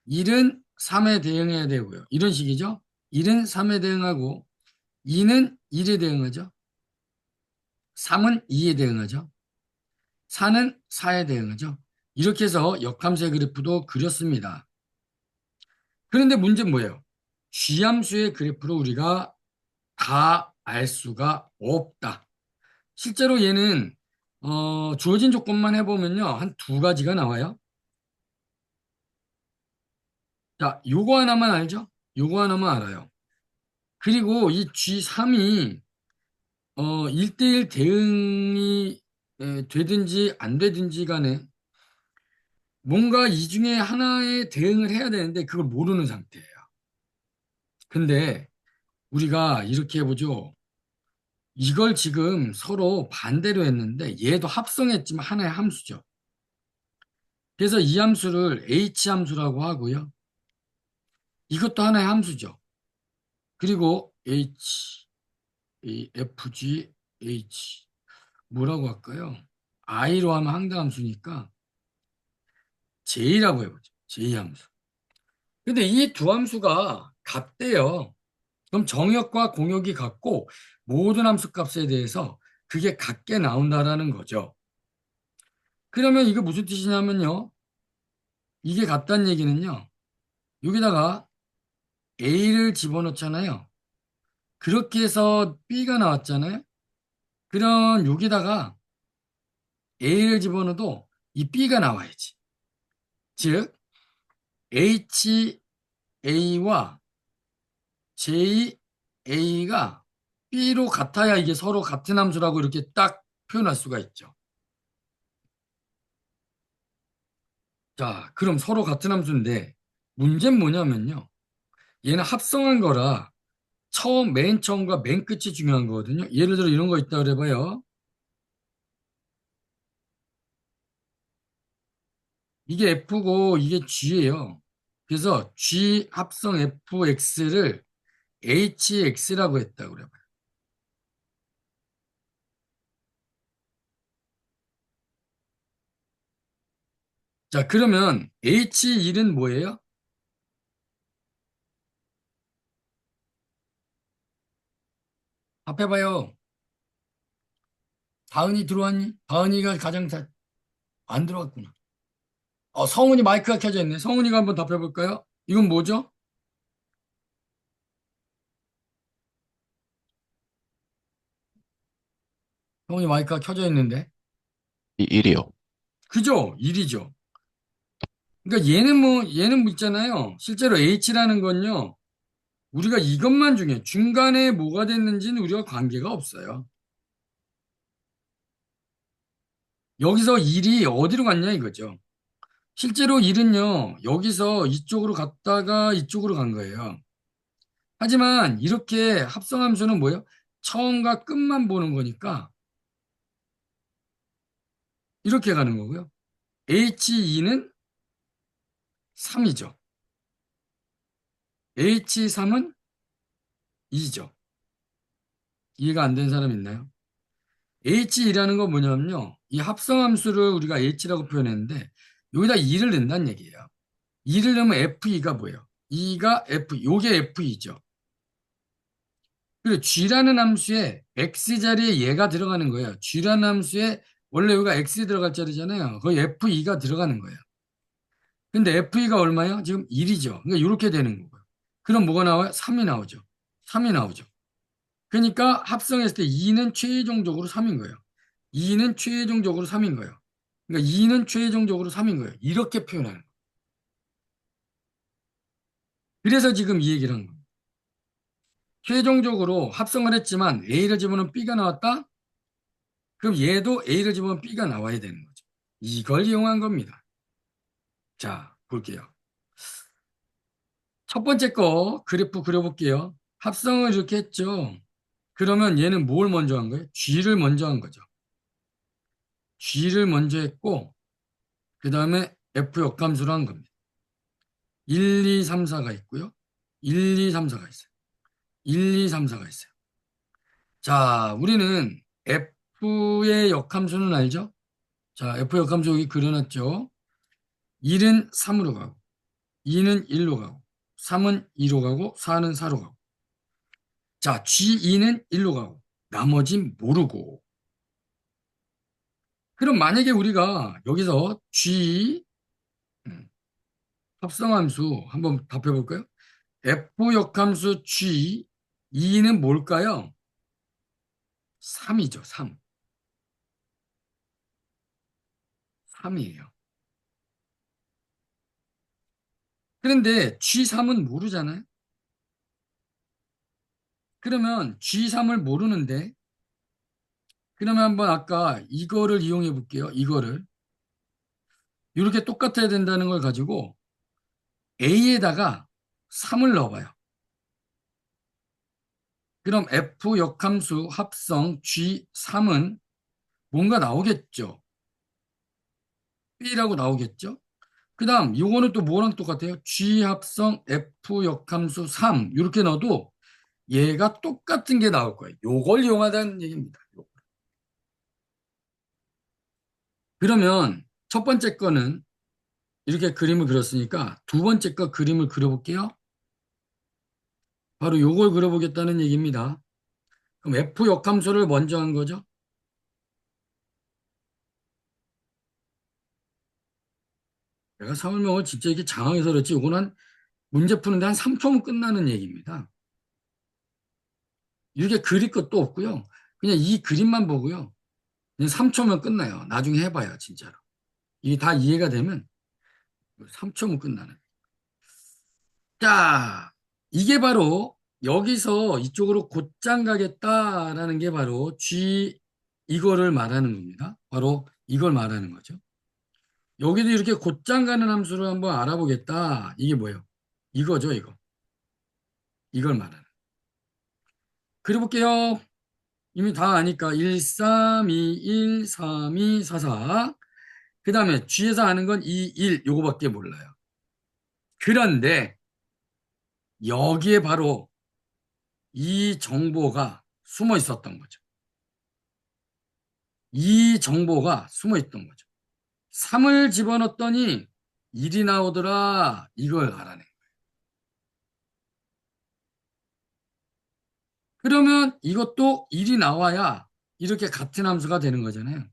1은 3에 대응해야 되고요. 이런 식이죠. 1은 3에 대응하고 2는 1에 대응하죠. 3은 2에 대응하죠. 4는 4에 대응하죠. 이렇게 해서 역함수의 그래프도 그렸습니다. 그런데 문제는 뭐예요? G함수의 그래프로 우리가 다 알 수가 없다. 실제로 얘는 주어진 조건만 해보면요. 한 두 가지가 나와요. 자, 요거 하나만 알죠? 요거 하나만 알아요. 그리고 이 G3이 1대1 대응이 되든지 안 되든지 간에 뭔가 이 중에 하나에 대응을 해야 되는데 그걸 모르는 상태예요. 근데 우리가 이렇게 해보죠. 이걸 지금 서로 반대로 했는데 얘도 합성했지만 하나의 함수죠. 그래서 이 함수를 H함수라고 하고요. 이것도 하나의 함수죠. 그리고 FG, H 뭐라고 할까요? I로 하면 항다함수니까 J라고 해보죠. J함수. 근데 이 두 함수가 같대요. 그럼 정역과 공역이 같고 모든 함수 값에 대해서 그게 같게 나온다라는 거죠. 그러면 이거 무슨 뜻이냐면요. 이게 같다는 얘기는요. 여기다가 A를 집어넣잖아요. 그렇게 해서 B가 나왔잖아요. 그럼 여기다가 A를 집어넣어도 이 B가 나와야지. 즉, HA와 JA가 B로 같아야 이게 서로 같은 함수라고 이렇게 딱 표현할 수가 있죠. 자, 그럼 서로 같은 함수인데 문제는 뭐냐면요. 얘는 합성한 거라 맨 처음과 맨 끝이 중요한 거거든요. 예를 들어 이런 거 있다 그래봐요. 이게 F고 이게 G예요. 그래서 G 합성 FX를 HX라고 했다고 그래봐요. 자, 그러면 H1은 뭐예요? 답해봐요. 다은이 들어왔니? 다은이가 가장 안 들어왔구나. 성훈이 마이크가 켜져 있네. 성훈이가 한번 답해볼까요? 이건 뭐죠? 성훈이 마이크가 켜져 있는데. 이 일이요. 그죠? 1이죠. 그러니까 얘는 뭐 있잖아요. 실제로 H라는 건요. 우리가 이것만 중요해. 중간에 뭐가 됐는지는 우리가 관계가 없어요. 여기서 1이 어디로 갔냐 이거죠. 실제로 1은요. 여기서 이쪽으로 갔다가 이쪽으로 간 거예요. 하지만 이렇게 합성함수는 뭐예요? 처음과 끝만 보는 거니까 이렇게 가는 거고요. H2는 3이죠. H3은 2죠. 이해가 안 되는 사람 있나요? H2라는 건 뭐냐면요. 이 합성함수를 우리가 H라고 표현했는데 여기다 2를 넣는다는 얘기예요. 2를 넣으면 F2가 뭐예요? 2가 F, 요게 F2죠. 그리고 G라는 함수에 X 자리에 얘가 들어가는 거예요. G라는 함수에 원래 여기가 X 들어갈 자리잖아요. 거기 F2가 들어가는 거예요. 근데 F2가 얼마예요? 지금 1이죠. 그러니까 이렇게 되는 거고요. 그럼 뭐가 나와요? 3이 나오죠. 3이 나오죠. 그러니까 합성했을 때 2는 최종적으로 3인 거예요. 2는 최종적으로 3인 거예요. 그러니까 2는 최종적으로 3인 거예요. 이렇게 표현하는 거예요. 그래서 지금 이 얘기를 한 거예요. 최종적으로 합성을 했지만 A를 집어넣으면 B가 나왔다? 그럼 얘도 A를 집으면 B가 나와야 되는 거죠. 이걸 이용한 겁니다. 자, 볼게요. 첫 번째 거 그래프 그려볼게요. 합성을 이렇게 했죠. 그러면 얘는 뭘 먼저 한 거예요? G를 먼저 한 거죠. G를 먼저 했고, 그 다음에 F 역함수로 한 겁니다. 1, 2, 3, 4가 있고요. 1, 2, 3, 4가 있어요. 1, 2, 3, 4가 있어요. 자, 우리는 F의 역함수는 알죠? 자, F 역함수 여기 그려놨죠? 1은 3으로 가고, 2는 1로 가고, 3은 2로 가고, 4는 4로 가고. 자, G2는 1로 가고, 나머진 모르고. 그럼 만약에 우리가 여기서 G 음, 합성함수 한번 답해 볼까요? F 역함수 G 2는 뭘까요? 3이죠, 3. 3이에요. 그런데 G3은 모르잖아요? 그러면 G3을 모르는데 그러면 한번 아까 이거를 이용해 볼게요. 이거를. 이렇게 똑같아야 된다는 걸 가지고 A에다가 3을 넣어봐요. 그럼 F 역함수 합성 G3은 뭔가 나오겠죠. B라고 나오겠죠. 그 다음 이거는 또 뭐랑 똑같아요? G 합성 F 역함수 3 이렇게 넣어도 얘가 똑같은 게 나올 거예요. 요걸 이용하다는 얘기입니다. 그러면 첫 번째 거는 이렇게 그림을 그렸으니까 두 번째 거 그림을 그려볼게요. 바로 요걸 그려보겠다는 얘기입니다. 그럼 F 역함수를 먼저 한 거죠. 내가 사물명을 진짜 이게 장황해서 그렇지 요거는 문제 푸는데 한 3초면 끝나는 얘기입니다. 이렇게 그릴 것도 없고요. 그냥 이 그림만 보고요. 그냥 3초면 끝나요. 나중에 해봐요, 진짜로. 이게 다 이해가 되면 3초면 끝나는. 자, 이게 바로 여기서 이쪽으로 곧장 가겠다라는 게 바로 G 이거를 말하는 겁니다. 바로 이걸 말하는 거죠. 여기도 이렇게 곧장 가는 함수를 한번 알아보겠다. 이게 뭐예요? 이거죠, 이거. 이걸 말하는. 그려볼게요. 이미 다 아니까 1, 3, 2, 1, 3, 2, 4, 4. 그 다음에 G에서 아는 건 2, 1 요거밖에 몰라요. 그런데 여기에 바로 이 정보가 숨어 있었던 거죠. 이 정보가 숨어 있던 거죠. 3을 집어넣었더니 1이 나오더라. 이걸 알아내. 그러면 이것도 1이 나와야 이렇게 같은 함수가 되는 거잖아요.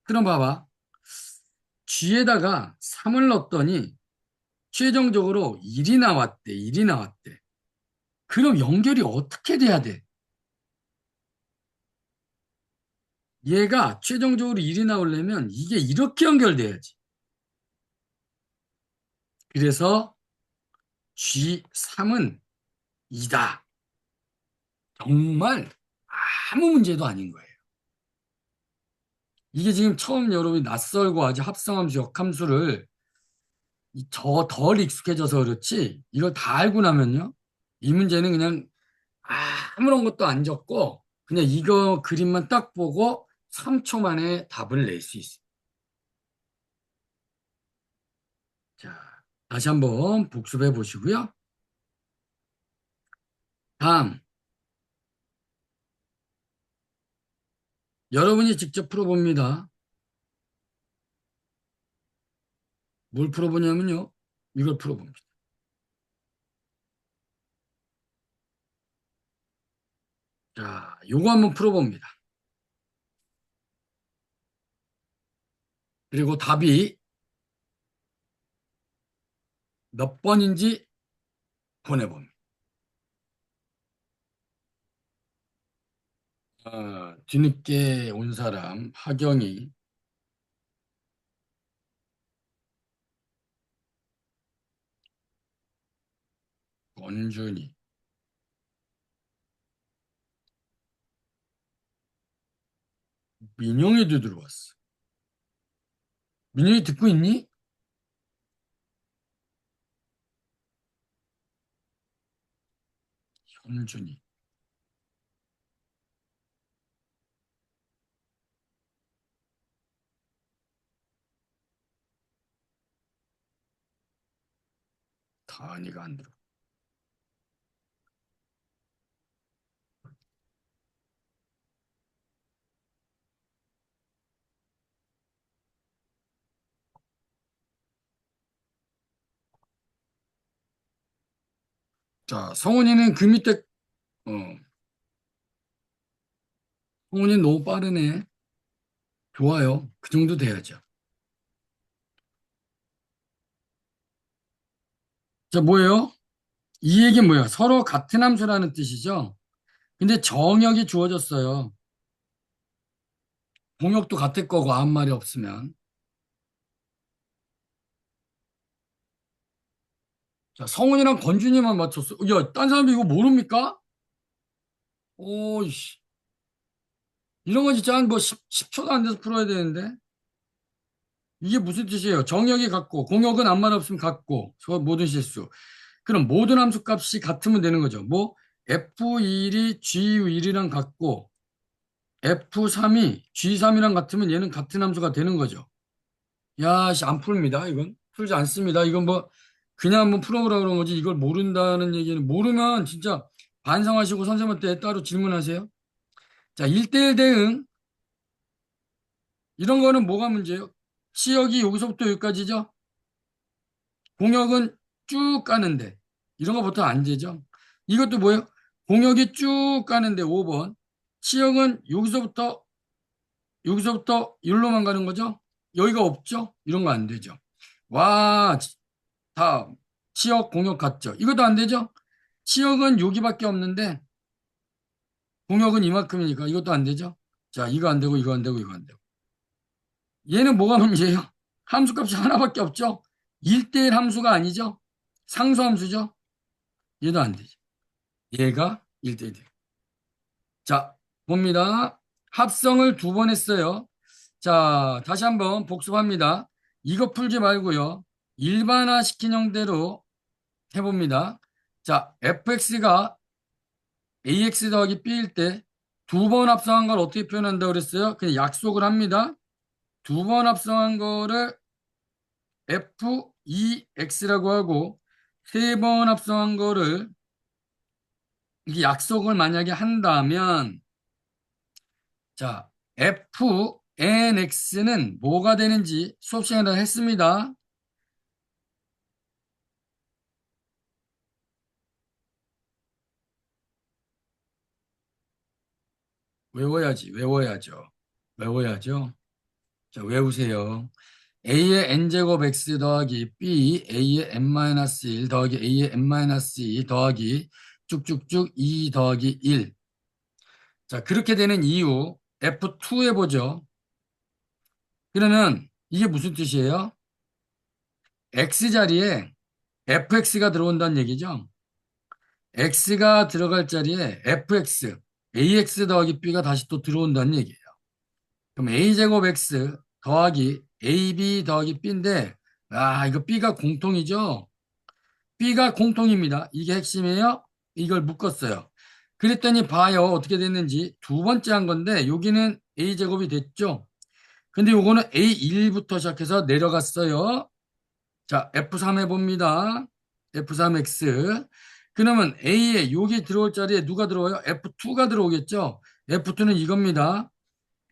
그럼 봐봐. G에다가 3을 넣었더니 최종적으로 1이 나왔대. 1이 나왔대. 그럼 연결이 어떻게 돼야 돼? 얘가 최종적으로 1이 나오려면 이게 이렇게 연결돼야지. 그래서 G3은 2다. 정말 아무 문제도 아닌 거예요. 이게 지금 처음 여러분이 낯설고 아주 합성함수, 역함수를 덜 익숙해져서 그렇지 이걸 다 알고 나면요. 이 문제는 그냥 아무런 것도 안 적고 그냥 이거 그림만 딱 보고 3초 만에 답을 낼 수 있어요. 자, 다시 한번 복습해 보시고요. 다음, 여러분이 직접 풀어봅니다. 뭘 풀어보냐면요. 이걸 풀어봅니다. 자, 요거 한번 풀어봅니다. 그리고 답이 몇 번인지 보내봅니다. 뒤늦게 온 사람, 하경이, 원준이, 민영이도 들어왔어. 민영이 듣고 있니? 현준이. 다은이가 안 들어. 자, 성훈이는 그 밑에, 어, 성훈이 너무 빠르네. 좋아요. 그 정도 돼야죠. 자, 뭐예요? 이 얘기는 뭐예요? 서로 같은 함수라는 뜻이죠? 근데 정역이 주어졌어요. 공역도 같을 거고, 아무 말이 없으면. 자, 성훈이랑 건준이만 맞췄어. 야, 딴 사람이 이거 모릅니까? 오이씨. 이런 거 진짜 한 뭐 10초도 안 돼서 풀어야 되는데. 이게 무슨 뜻이에요? 정역이 같고, 공역은 아무 말 없으면 같고, 저 모든 실수. 그럼 모든 함수 값이 같으면 되는 거죠. 뭐, F1이 G1이랑 같고, F3이 G3이랑 같으면 얘는 같은 함수가 되는 거죠. 야, 씨, 안 풉니다. 이건. 풀지 않습니다. 이건 뭐, 그냥 한번 풀어보라 그런 거지. 이걸 모른다는 얘기는, 모르면 진짜 반성하시고 선생님한테 따로 질문하세요. 자, 1대1 대응. 이런 거는 뭐가 문제예요? 치역이 여기서부터 여기까지죠? 공역은 쭉 가는데 이런 거 보통 안 되죠. 이것도 뭐예요? 공역이 쭉 가는데 5번. 치역은 여기서부터 여기로만 가는 거죠. 여기가 없죠. 이런 거 안 되죠. 와, 다 치역 공역 같죠. 이것도 안 되죠. 치역은 여기밖에 없는데 공역은 이만큼이니까 이것도 안 되죠. 자, 이거 안 되고 이거 안 되고 이거 안 되고. 얘는 뭐가 문제예요? 함수값이 하나밖에 없죠. 1대1 함수가 아니죠. 상수함수죠. 얘도 안 되죠. 얘가 1대1. 자, 봅니다. 합성을 2번 했어요. 자, 다시 한번 복습합니다. 이거 풀지 말고요. 일반화 시킨 형태로 해봅니다. 자, fx가 ax 더하기 b일 때 2번 합성한 걸 어떻게 표현한다고 그랬어요? 그냥 약속을 합니다. 2번 합성한 거를 f2x라고 하고 3번 합성한 거를 이게 약속을 만약에 한다면 자, fnx는 뭐가 되는지 수업 시간에 했습니다. 외워야죠. 외워야죠. 자, 외우세요. a의 n제곱 x 더하기 b, a의 n-1 더하기 a의 n-2 더하기 쭉쭉쭉 2 더하기 1. 자, 그렇게 되는 이유 F2 해보죠. 그러면 이게 무슨 뜻이에요? x 자리에 fx가 들어온다는 얘기죠. x가 들어갈 자리에 fx, ax 더하기 b가 다시 또 들어온다는 얘기예요. 그럼 a제곱 x 더하기 ab 더하기 b인데 이거 b가 공통이죠. b가 공통입니다. 이게 핵심이에요. 이걸 묶었어요. 그랬더니 봐요. 어떻게 됐는지. 두 번째 한 건데 여기는 a제곱이 됐죠. 근데 요거는 A1부터 시작해서 내려갔어요. 자, F3 해봅니다. F3X. 그러면 A에 여기 들어올 자리에 누가 들어와요? F2가 들어오겠죠? F2는 이겁니다.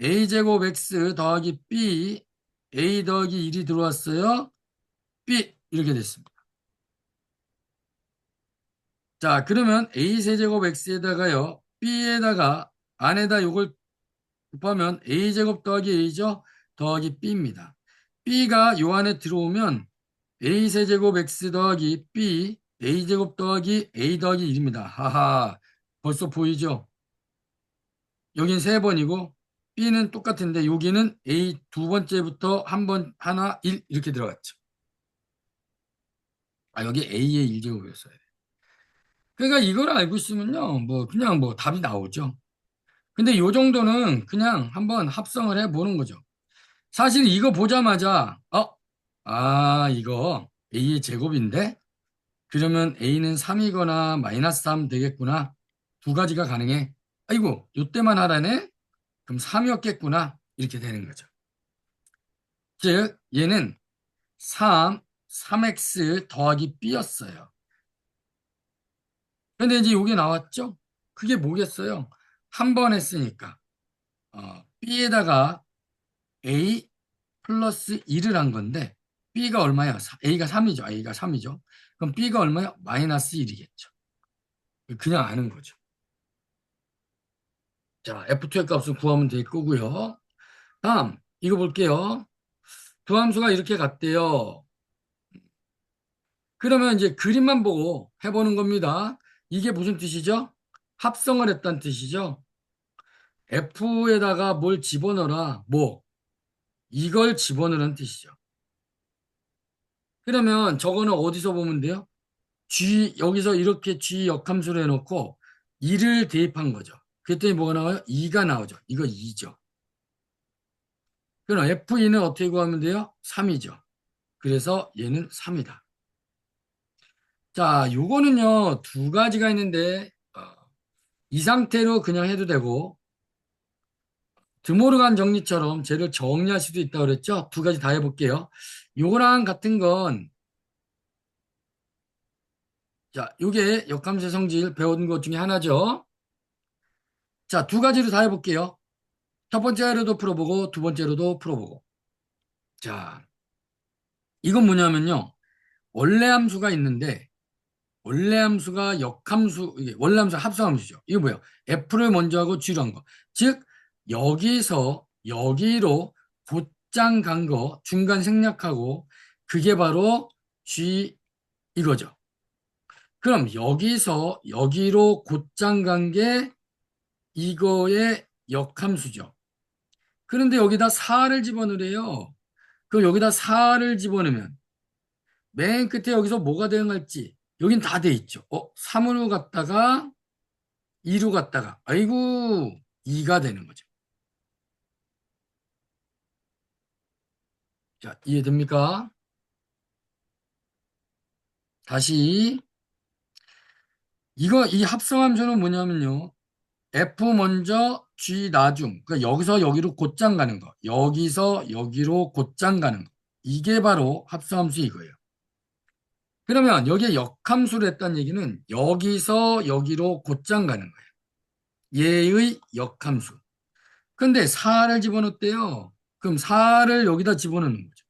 A제곱 X 더하기 B, A 더하기 1이 들어왔어요. B, 이렇게 됐습니다. 자, 그러면 A 세제곱 X에다가요. B에다가 안에다 요걸 곱하면 A제곱 더하기 A죠? 더하기 B입니다. B가 요 안에 들어오면 A 세제곱 X 더하기 B, A제곱 더하기 A 더하기 1입니다. 하하, 벌써 보이죠? 여긴 세 번이고, B는 똑같은데, 여기는 A 두 번째부터 한 번, 하나, 1 이렇게 들어갔죠. 여기 A의 1제곱이었어요. 그러니까 이걸 알고 있으면요, 그냥 답이 나오죠. 근데 요 정도는 그냥 한번 합성을 해보는 거죠. 사실 이거 보자마자, 이거 A의 제곱인데? 그러면 A는 3이거나 마이너스 3 되겠구나. 두 가지가 가능해. 아이고, 요때만 하라네? 그럼 3이었겠구나. 이렇게 되는 거죠. 즉, 얘는 3x 더하기 b였어요. 근데 이제 요게 나왔죠? 그게 뭐겠어요? 한 번 했으니까. b에다가 a 플러스 1을 한 건데, b가 얼마야? a가 3이죠. a가 3이죠. 그럼 b가 얼마야? 마이너스 1이겠죠. 그냥 아는 거죠. 자, F2의 값을 구하면 될 거고요. 다음, 이거 볼게요. 두 함수가 이렇게 같대요. 그러면 이제 그림만 보고 해보는 겁니다. 이게 무슨 뜻이죠? 합성을 했다는 뜻이죠. F에다가 뭘 집어넣어라. 이걸 집어넣으라는 뜻이죠. 그러면 저거는 어디서 보면 돼요? 여기서 이렇게 G 역함수를 해놓고 2를 대입한 거죠. 그랬더니 뭐가 나와요? 2가 나오죠. 이거 2죠. 그럼 F2는 어떻게 구하면 돼요? 3이죠. 그래서 얘는 3이다. 자, 요거는요, 두 가지가 있는데, 이 상태로 그냥 해도 되고, 드모르간 정리처럼 쟤를 정리할 수도 있다고 그랬죠? 두 가지 다 해볼게요. 요거랑 같은 건, 자, 요게 역함수의 성질 배운 것 중에 하나죠. 자, 두 가지로 다 해볼게요. 첫 번째로도 풀어보고, 두 번째로도 풀어보고. 자, 이건 뭐냐면요. 원래 함수가 있는데, 원래 함수가 역함수, 이게 원래 함수 합성함수죠. 이거 뭐예요? F를 먼저 하고 G로 한 거. 즉, 여기서 여기로 곧장 간 거, 중간 생략하고, 그게 바로 G 이거죠. 그럼 여기서 여기로 곧장 간 게 이거의 역함수죠. 그런데 여기다 4를 집어넣으래요. 그럼 여기다 4를 집어넣으면 맨 끝에 여기서 뭐가 대응할지 여긴 다 돼 있죠. 3으로 갔다가 2로 갔다가 아이고 2가 되는 거죠. 자, 이해됩니까? 다시 이 합성함수는 뭐냐면요. F 먼저 G 나중 그러니까 여기서 여기로 곧장 가는 거 여기서 여기로 곧장 가는 거 이게 바로 합성함수 이거예요. 그러면 여기에 역함수를 했다는 얘기는 여기서 여기로 곧장 가는 거예요. 얘의 역함수. 근데 4를 집어넣었대요. 그럼 4를 여기다 집어넣는 거죠.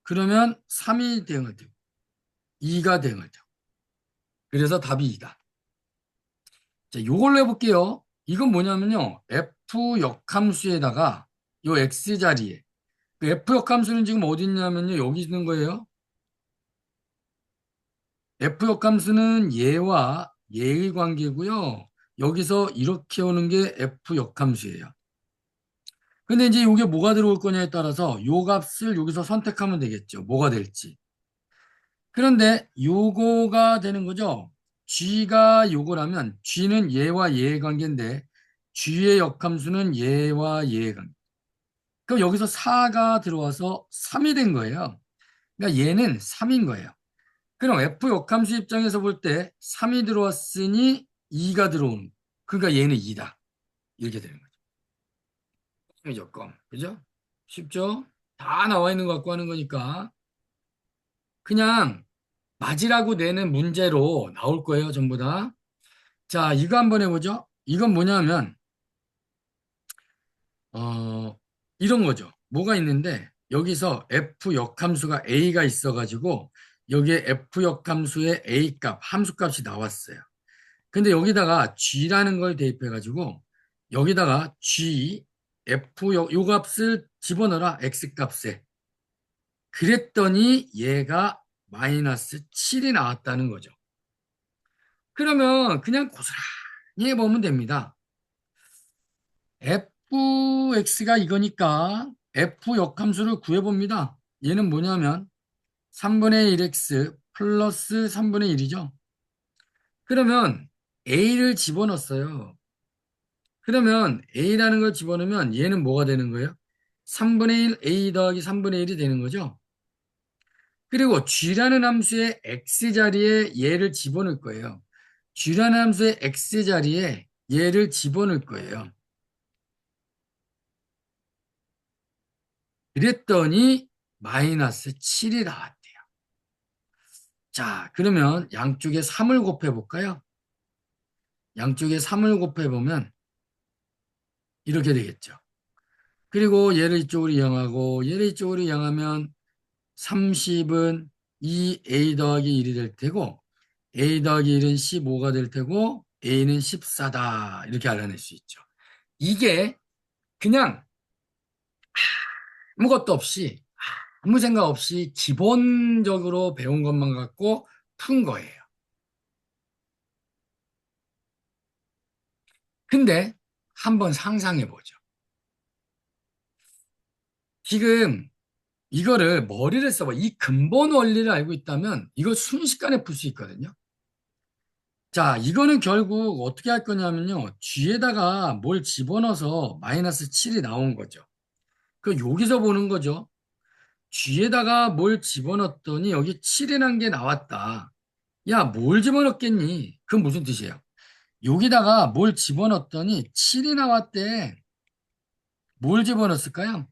그러면 3이 대응할 테고 2가 대응할 테고. 그래서 답이 2다. 자, 요걸로 해볼게요. 이건 뭐냐면요. F 역함수에다가 요 X 자리에 그 F 역함수는 지금 어디 있냐면요. 여기 있는 거예요. F 역함수는 얘와 얘의 관계고요. 여기서 이렇게 오는 게 F 역함수예요. 근데 이제 이게 뭐가 들어올 거냐에 따라서 요 값을 여기서 선택하면 되겠죠. 뭐가 될지. 그런데 요거가 되는 거죠. G가 요거라면 G는 얘와 얘의 관계인데 G의 역함수는 얘와 얘의 관계. 그럼 여기서 4가 들어와서 3이 된 거예요. 그러니까 얘는 3인 거예요. 그럼 F 역함수 입장에서 볼 때 3이 들어왔으니 2가 들어오는 거. 그러니까 얘는 2다. 이렇게 되는 거죠. 이 조건. 그죠? 쉽죠? 다 나와 있는 거 갖고 하는 거니까 그냥 맞으라고 내는 문제로 나올 거예요, 전부 다. 자, 이거 한번 해보죠. 이건 뭐냐면, 어, 이런 거죠. 뭐가 있는데, 여기서 F 역함수가 A가 있어가지고, 여기에 F 역함수의 A 값, 함수 값이 나왔어요. 근데 여기다가 G라는 걸 대입해가지고, 여기다가 G, 요 값을 집어넣어라, X 값에. 그랬더니 얘가 마이너스 7이 나왔다는 거죠. 그러면 그냥 고스란히 해보면 됩니다. fx가 이거니까 f 역함수를 구해봅니다. 얘는 뭐냐면 3분의 1x 플러스 3분의 1이죠. 그러면 a를 집어넣었어요. 그러면 a라는 걸 집어넣으면 얘는 뭐가 되는 거예요? 3분의 1 a 더하기 3분의 1이 되는 거죠. 그리고 g라는 함수의 x자리에 얘를 집어넣을 거예요. g라는 함수의 x자리에 얘를 집어넣을 거예요. 그랬더니 마이너스 7이 나왔대요. 자, 그러면 양쪽에 3을 곱해볼까요? 양쪽에 3을 곱해보면 이렇게 되겠죠. 그리고 얘를 이쪽으로 이용하고 얘를 이쪽으로 이용하면 30은 2a 더하기 1이 될 테고 a 더하기 1은 15가 될 테고 a는 14다. 이렇게 알아낼 수 있죠. 이게 그냥 아무것도 없이 아무 생각 없이 기본적으로 배운 것만 갖고 푼 거예요. 근데 한번 상상해 보죠. 지금 이거를 머리를 써봐. 이 근본 원리를 알고 있다면 이걸 순식간에 풀 수 있거든요. 자, 이거는 결국 어떻게 할 거냐면요. G에다가 뭘 집어넣어서 마이너스 7이 나온 거죠. 그 여기서 보는 거죠. G에다가 뭘 집어넣었더니 여기 7이라는 게 나왔다. 야, 뭘 집어넣겠니? 그건 무슨 뜻이에요? 여기다가 뭘 집어넣었더니 7이 나왔대. 뭘 집어넣었을까요?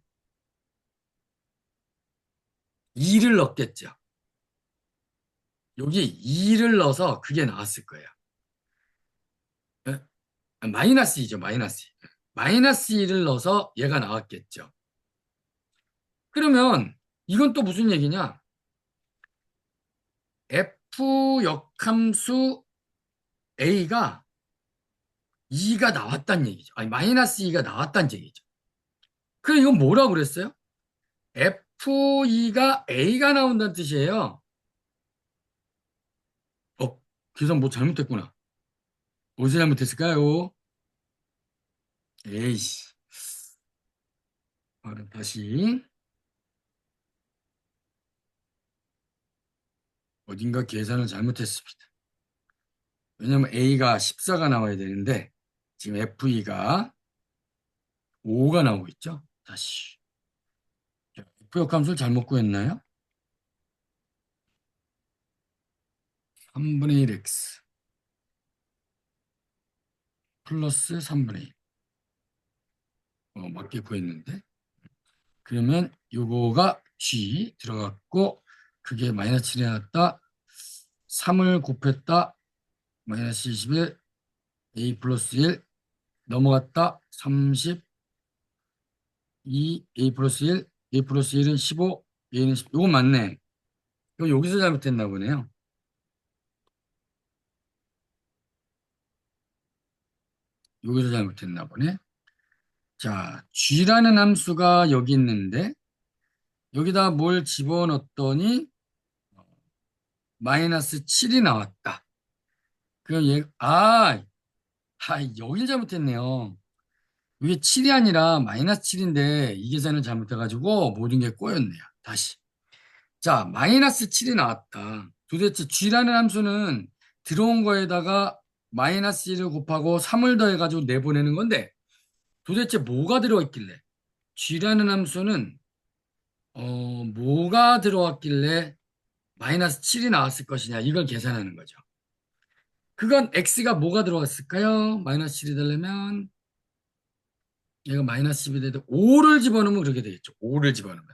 2를 넣었겠죠. 여기 2를 넣어서 그게 나왔을 거예요. 에? 마이너스 2죠, 마이너스 2. 마이너스 2를 넣어서 얘가 나왔겠죠. 그러면 이건 또 무슨 얘기냐? F 역함수 A가 2가 나왔다는 얘기죠. 아니, 마이너스 2가 나왔다는 얘기죠. 그럼 이건 뭐라고 그랬어요? F2가 A가 나온다는 뜻이에요. 어, 계산 뭐 잘못했구나. 어디서 잘못했을까요? 에이씨. 다시. 어딘가 계산을 잘못했습니다. 왜냐면 A가 14가 나와야 되는데, 지금 F2가 5가 나오고 있죠? 다시. 자, F 역함수를 잘못 구했나요? 3분의 1x 플러스 3분의 1. 맞게 구했는데. 그러면 요거가 G 들어갔고, 그게 마이너스 7이 나왔다. 3을 곱했다. 마이너스 21, A 플러스 1, 넘어갔다. 32, A 플러스 1, A 플러스 1은 15, A는 10. 요거 맞네. 이거 여기서 잘못했나 보네요. 여기서 잘못했나 보네. 자, G라는 함수가 여기 있는데, 여기다 뭘 집어넣었더니, 마이너스 7이 나왔다. 그럼 여길 잘못했네요. 이게 7이 아니라 마이너스 7인데, 이 계산을 잘못해가지고 모든 게 꼬였네요. 다시. 자, 마이너스 7이 나왔다. 도대체 G라는 함수는 들어온 거에다가 마이너스 1을 곱하고 3을 더해가지고 내보내는 건데, 도대체 뭐가 들어있길래? G라는 함수는, 뭐가 들어왔길래 마이너스 7이 나왔을 것이냐, 이걸 계산하는 거죠. 그건 X가 뭐가 들어갔을까요? 마이너스 7이 되려면, 얘가 마이너스 10이 돼도 5를 집어넣으면 그렇게 되겠죠. 5를 집어넣으면.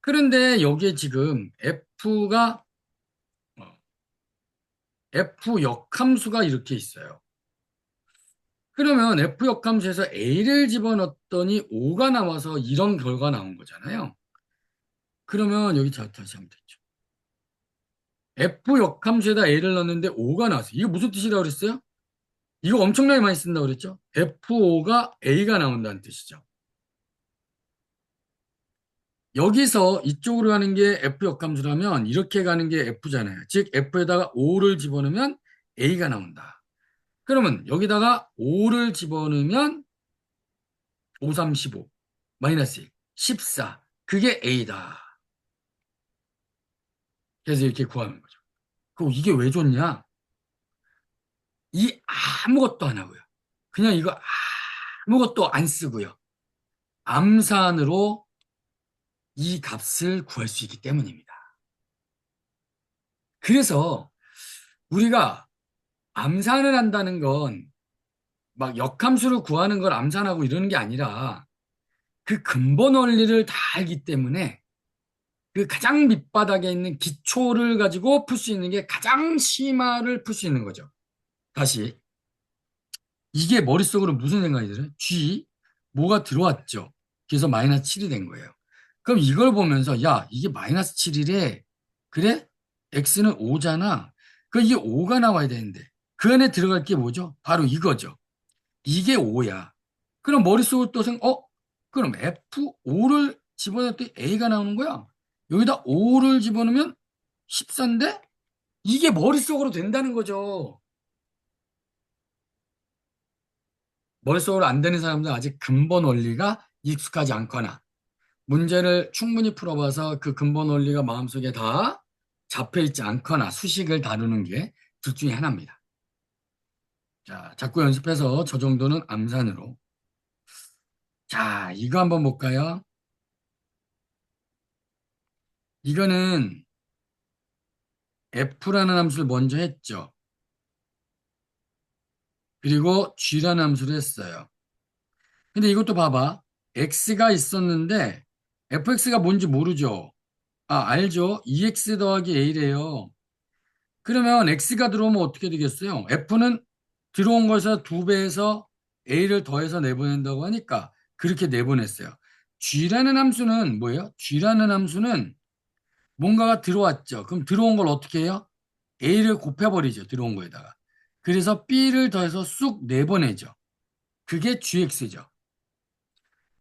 그런데 여기에 지금 F 역함수가 이렇게 있어요. 그러면 F 역함수에서 A를 집어넣었더니 5가 나와서 이런 결과 나온 거잖아요. 그러면 여기 다시 하면 되죠. F 역함수에다 A를 넣었는데 5가 나왔어요. 이게 무슨 뜻이라고 그랬어요? 이거 엄청나게 많이 쓴다고 그랬죠? F5가 A가 나온다는 뜻이죠. 여기서 이쪽으로 가는 게 F 역함수라면 이렇게 가는 게 F잖아요. 즉 F에다가 5를 집어넣으면 A가 나온다. 그러면 여기다가 5를 집어넣으면 5, 3, 15, 마이너스 1, 14. 그게 A다. 그래서 이렇게 구하는 거죠. 그럼 이게 왜 좋냐? 이 아무것도 안 하고요. 그냥 이거 아무것도 안 쓰고요. 암산으로 이 값을 구할 수 있기 때문입니다. 그래서 우리가 암산을 한다는 건 막 역함수를 구하는 걸 암산하고 이러는 게 아니라 그 근본 원리를 다 알기 때문에 그 가장 밑바닥에 있는 기초를 가지고 풀 수 있는 게 가장 심화를 풀 수 있는 거죠. 다시. 이게 머릿속으로 무슨 생각이 들어요? G, 뭐가 들어왔죠. 그래서 마이너스 7이 된 거예요. 그럼 이걸 보면서, 야, 이게 마이너스 7이래. 그래? X는 5잖아. 그 이게 5가 나와야 되는데. 그 안에 들어갈 게 뭐죠? 바로 이거죠. 이게 5야. 그럼 머릿속으로 또 그럼 F5를 집어넣을 때 A가 나오는 거야. 여기다 5를 집어넣으면 14인데? 이게 머릿속으로 된다는 거죠. 머릿속으로 안 되는 사람들은 아직 근본 원리가 익숙하지 않거나 문제를 충분히 풀어봐서 그 근본 원리가 마음속에 다 잡혀있지 않거나 수식을 다루는 게 둘 중에 하나입니다. 자, 자꾸 연습해서 저 정도는 암산으로. 자, 이거 한번 볼까요? 이거는 F라는 함수를 먼저 했죠. 그리고 G라는 함수를 했어요. 근데 이것도 봐봐. X가 있었는데 fx가 뭔지 모르죠. 아, 알죠? 2x 더하기 a래요. 그러면 x가 들어오면 어떻게 되겠어요? f는 들어온 것에 2배에서 a를 더해서 내보낸다고 하니까 그렇게 내보냈어요. g라는 함수는 뭐예요? g라는 함수는 뭔가가 들어왔죠. 그럼 들어온 걸 어떻게 해요? a를 곱해버리죠. 들어온 거에다가. 그래서 b를 더해서 쑥 내보내죠. 그게 gx죠.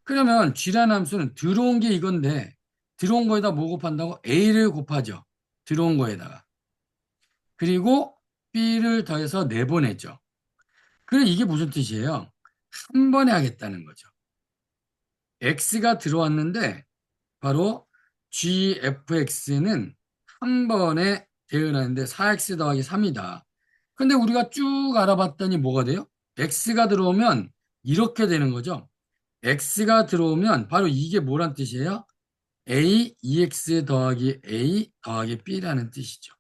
그러면 g라는 함수는 들어온 게 이건데 들어온 거에다 뭐 곱한다고? a를 곱하죠. 들어온 거에다가. 그리고 b를 더해서 내보내죠. 그럼 이게 무슨 뜻이에요? 한 번에 하겠다는 거죠. x가 들어왔는데 바로 gfx는 한 번에 대응하는데 4x 더하기 3이다. 근데 우리가 쭉 알아봤더니 뭐가 돼요? x가 들어오면 이렇게 되는 거죠. x가 들어오면 바로 이게 뭐란 뜻이에요? a, ex 더하기 a 더하기 b라는 뜻이죠.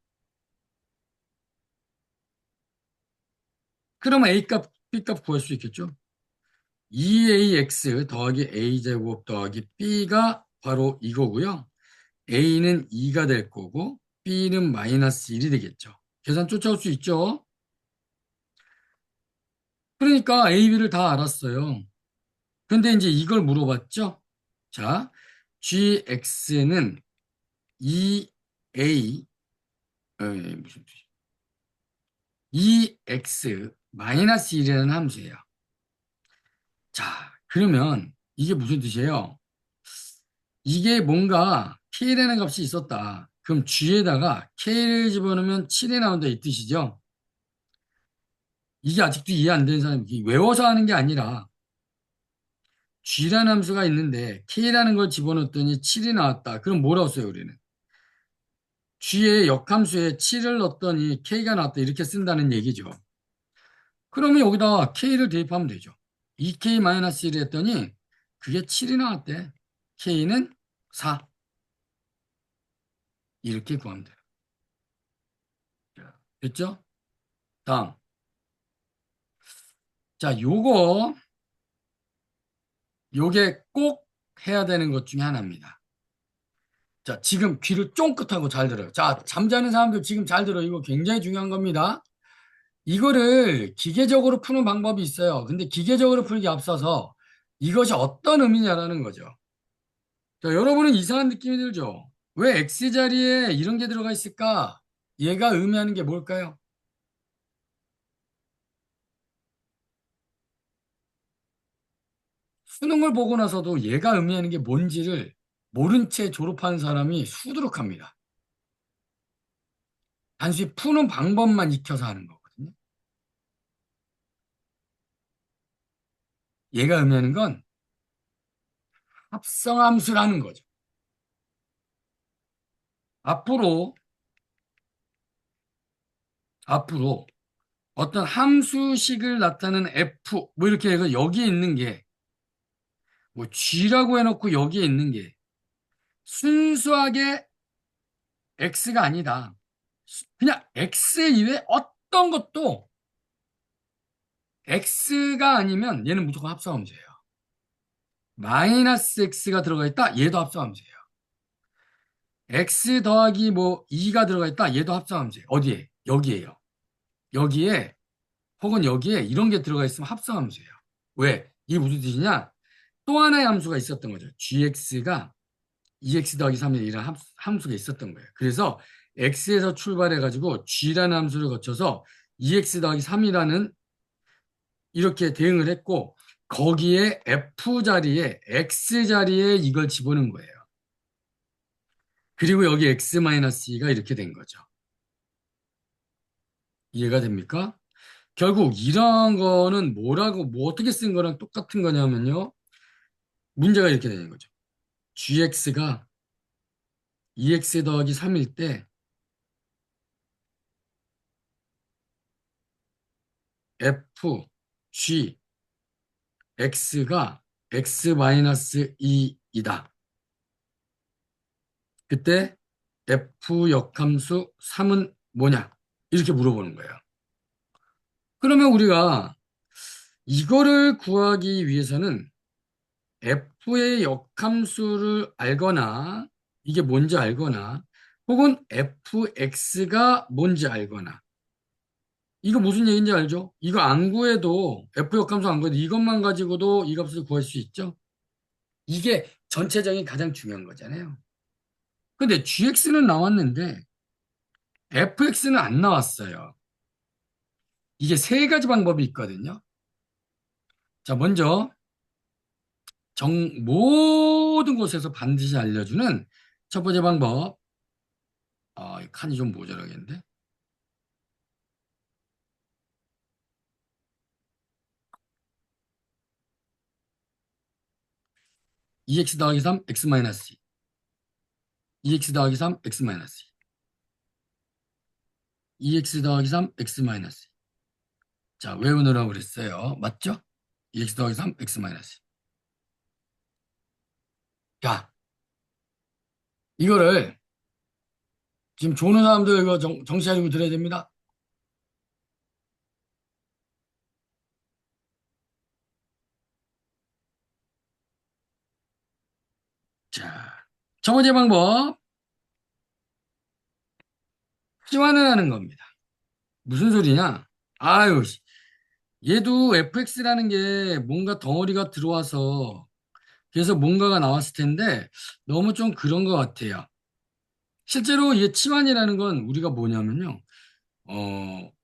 그러면 a 값, b 값 구할 수 있겠죠? 2ax 더하기 a제곱 더하기 b가 바로 이거고요. a는 2가 될 거고 b는 마이너스 1이 되겠죠. 계산 쫓아올 수 있죠? 그러니까 a, b를 다 알았어요. 근데 이제 이걸 물어봤죠? 자, gx는 2a, 무슨 뜻이야? 2x 마이너스 1이라는 함수예요. 자, 그러면 이게 무슨 뜻이에요? 이게 뭔가 k라는 값이 있었다. 그럼 g에다가 k를 집어넣으면 7이 나온다 이 뜻이죠. 이게 아직도 이해 안 되는 사람이 외워서 하는 게 아니라 g라는 함수가 있는데 k라는 걸 집어넣었더니 7이 나왔다. 그럼 뭐라고 써요, 우리는? g의 역함수에 7을 넣었더니 k가 나왔다. 이렇게 쓴다는 얘기죠. 그러면 여기다 k를 대입하면 되죠. 2k-1 했더니 그게 7이 나왔대. k는 4. 이렇게 구하면 돼요. 됐죠? 다음. 자, 요게 꼭 해야 되는 것 중에 하나입니다. 자, 지금 귀를 쫑긋하고 잘 들어요. 자, 잠자는 사람들 지금 잘 들어요. 이거 굉장히 중요한 겁니다. 이거를 기계적으로 푸는 방법이 있어요. 근데 기계적으로 풀기 앞서서 이것이 어떤 의미냐라는 거죠. 자, 여러분은 이상한 느낌이 들죠? 왜 X 자리에 이런 게 들어가 있을까? 얘가 의미하는 게 뭘까요? 수능을 보고 나서도 얘가 의미하는 게 뭔지를 모른 채 졸업한 사람이 수두룩합니다. 단순히 푸는 방법만 익혀서 하는 거거든요. 얘가 의미하는 건 합성함수라는 거죠. 앞으로, 앞으로 어떤 함수식을 나타내는 F, 뭐 이렇게 해서 여기에 있는 게, 뭐 G라고 해놓고 여기에 있는 게 순수하게 X가 아니다. 그냥 X 이외에 어떤 것도 X가 아니면 얘는 무조건 합성함수예요. 마이너스 X가 들어가 있다? 얘도 합성함수예요. X 더하기 뭐 2가 들어가 있다? 얘도 합성함수예요. 어디에? 여기에요. 여기에 혹은 여기에 이런 게 들어가 있으면 합성함수예요. 왜? 이게 무슨 뜻이냐? 또 하나의 함수가 있었던 거죠. gx가 2x 더하기 3이라는 함수가 있었던 거예요. 그래서 x에서 출발해가지고 g라는 함수를 거쳐서 2x 더하기 3이라는 이렇게 대응을 했고 거기에 f 자리에 x 자리에 이걸 집어넣은 거예요. 그리고 여기 x-2가 이렇게 된 거죠. 이해가 됩니까? 결국 이런 거는 뭐라고 뭐 어떻게 쓴 거랑 똑같은 거냐면요. 문제가 이렇게 되는 거죠. gx가 2x 더하기 3일 때 f, g, x가 x-2이다. 그때 f 역함수 3은 뭐냐? 이렇게 물어보는 거예요. 그러면 우리가 이거를 구하기 위해서는 f의 역함수를 알거나 이게 뭔지 알거나 혹은 fx가 뭔지 알거나 이거 무슨 얘기인지 알죠? 이거 안 구해도 f 역함수 안 구해도 이것만 가지고도 이 값을 구할 수 있죠? 이게 전체적인 가장 중요한 거잖아요. 근데 gx는 나왔는데 fx는 안 나왔어요. 이게 세 가지 방법이 있거든요. 자, 먼저 모든 곳에서 반드시 알려주는 첫 번째 방법. 이 칸이 좀 모자라겠는데. EX 더하기 3, X 마이너스 2. EX 더하기 3, X 마이너스 2. EX 더하기 3, X 마이너스 2. 자, 외우느라고 그랬어요. 맞죠? EX 더하기 3, X 마이너스 2. 자, 이거를 지금 조는 사람들 이거 정신 차리고 들어야 됩니다. 자, 첫 번째 방법. 치환을 하는 겁니다. 무슨 소리냐? 아유, 얘도 fx라는 게 뭔가 덩어리가 들어와서 그래서 뭔가가 나왔을 텐데 너무 좀 그런 것 같아요. 실제로 얘 치환이라는 건 우리가 뭐냐면요.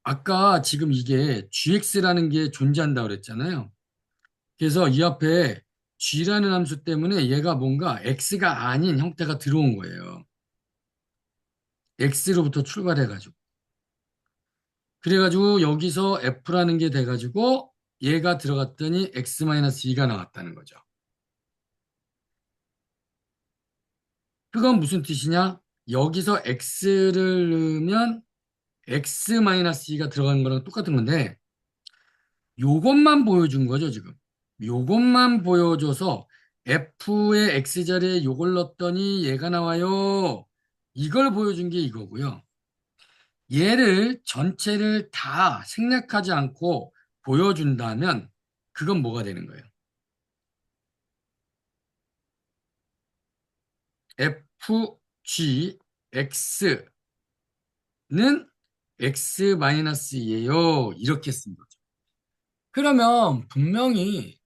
아까 지금 이게 gx라는 게 존재한다고 그랬잖아요. 그래서 이 앞에 g라는 함수 때문에 얘가 뭔가 x가 아닌 형태가 들어온 거예요. x로부터 출발해가지고. 그래가지고 여기서 f라는 게 돼가지고 얘가 들어갔더니 x-2가 나왔다는 거죠. 그건 무슨 뜻이냐? 여기서 x를 넣으면 x-2가 들어가는 거랑 똑같은 건데 요것만 보여준 거죠, 지금. 요것만 보여줘서 f의 x자리에 요걸 넣었더니 얘가 나와요. 이걸 보여준 게 이거고요. 얘를 전체를 다 생략하지 않고 보여준다면 그건 뭐가 되는 거예요? fg x는 x-2예요. 이렇게 쓴 거죠. 그러면 분명히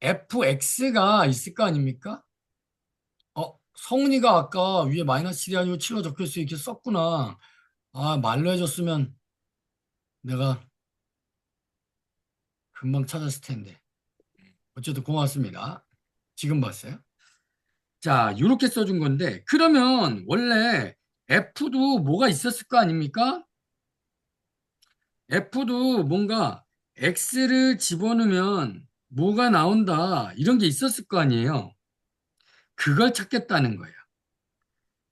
fx가 있을 거 아닙니까? 성훈이가 아까 위에 마이너스 7이 아니고 7로 적혀서 이렇게 썼구나. 아, 말로 해줬으면 내가 금방 찾았을 텐데. 어쨌든 고맙습니다. 지금 봤어요. 자, 이렇게 써준 건데, 그러면 원래 F도 뭐가 있었을 거 아닙니까? F도 뭔가 X를 집어넣으면 뭐가 나온다. 이런 게 있었을 거 아니에요. 그걸 찾겠다는 거예요.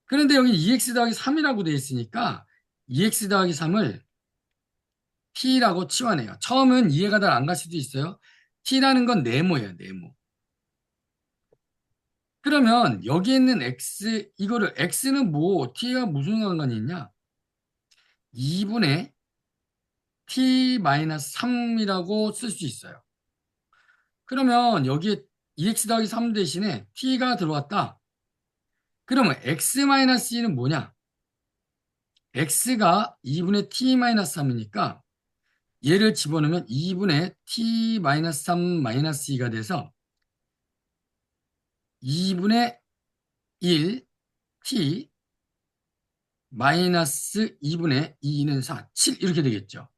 그런데 여기 2x 더하기 3이라고 되어 있으니까 2x 더하기 3을 t라고 치환해요. 처음은 이해가 잘 안 갈 수도 있어요. t라는 건 네모예요, 네모. 그러면 여기 있는 x, 이거를 x는 뭐, t가 무슨 상관이 있냐? 2분의 t-3이라고 쓸 수 있어요. 그러면 여기에 2x 더하기 3 대신에 t가 들어왔다. 그러면 x-2는 뭐냐? x가 2분의 t-3이니까 얘를 집어넣으면 2분의 t-3-2가 돼서 2분의 1 t 마이너스 2분의 2는 4, 7 이렇게 되겠죠.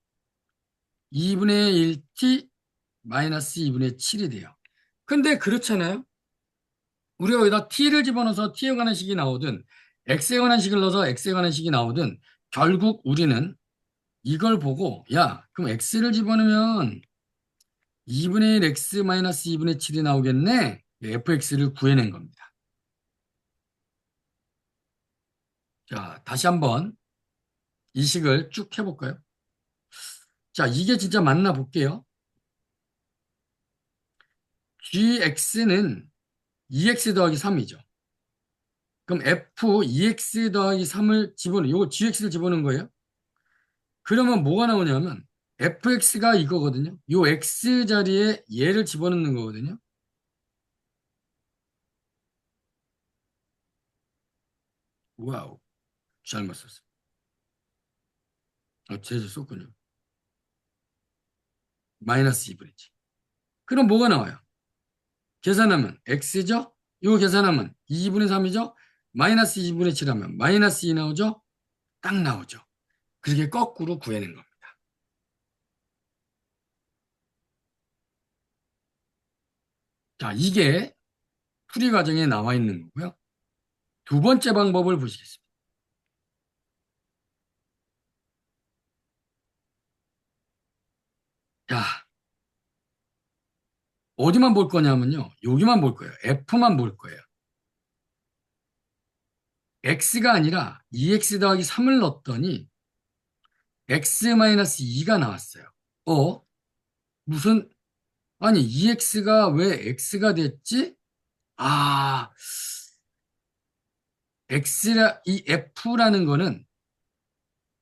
2분의 1t 마이너스 2분의 7이 돼요. 근데 그렇잖아요. 우리가 여기다 t를 집어넣어서 t에 관한 식이 나오든 x에 관한 식을 넣어서 x에 관한 식이 나오든 결국 우리는 이걸 보고 야, 그럼 x를 집어넣으면 2분의 1 x 마이너스 2분의 7이 나오겠네. fx를 구해낸 겁니다. 자, 다시 한번 이 식을 쭉 해볼까요? 자, 이게 진짜 맞나 볼게요. gx는 2x 더하기 3이죠. 그럼 f 2x 더하기 3을 요거 gx를 집어넣은 거예요. 그러면 뭐가 나오냐면 fx가 이거거든요. 요 x 자리에 얘를 집어넣는 거거든요. 와우, 잘못 썼어. 제주 썼군요. 마이너스 2분의 지. 그럼 뭐가 나와요? 계산하면 x죠? 이거 계산하면 2분의 3이죠? 마이너스 2분의 7하면 마이너스 2 나오죠? 딱 나오죠. 그렇게 거꾸로 구해낸 겁니다. 자, 이게 풀이 과정에 나와 있는 거고요. 두 번째 방법을 보시겠습니다. 자, 어디만 볼 거냐면요. 여기만 볼 거예요. F만 볼 거예요. X가 아니라 2X 더하기 3을 넣었더니 X-2가 나왔어요. 어? 무슨, 아니, 2X가 왜 X가 됐지? 아, 이 F라는 거는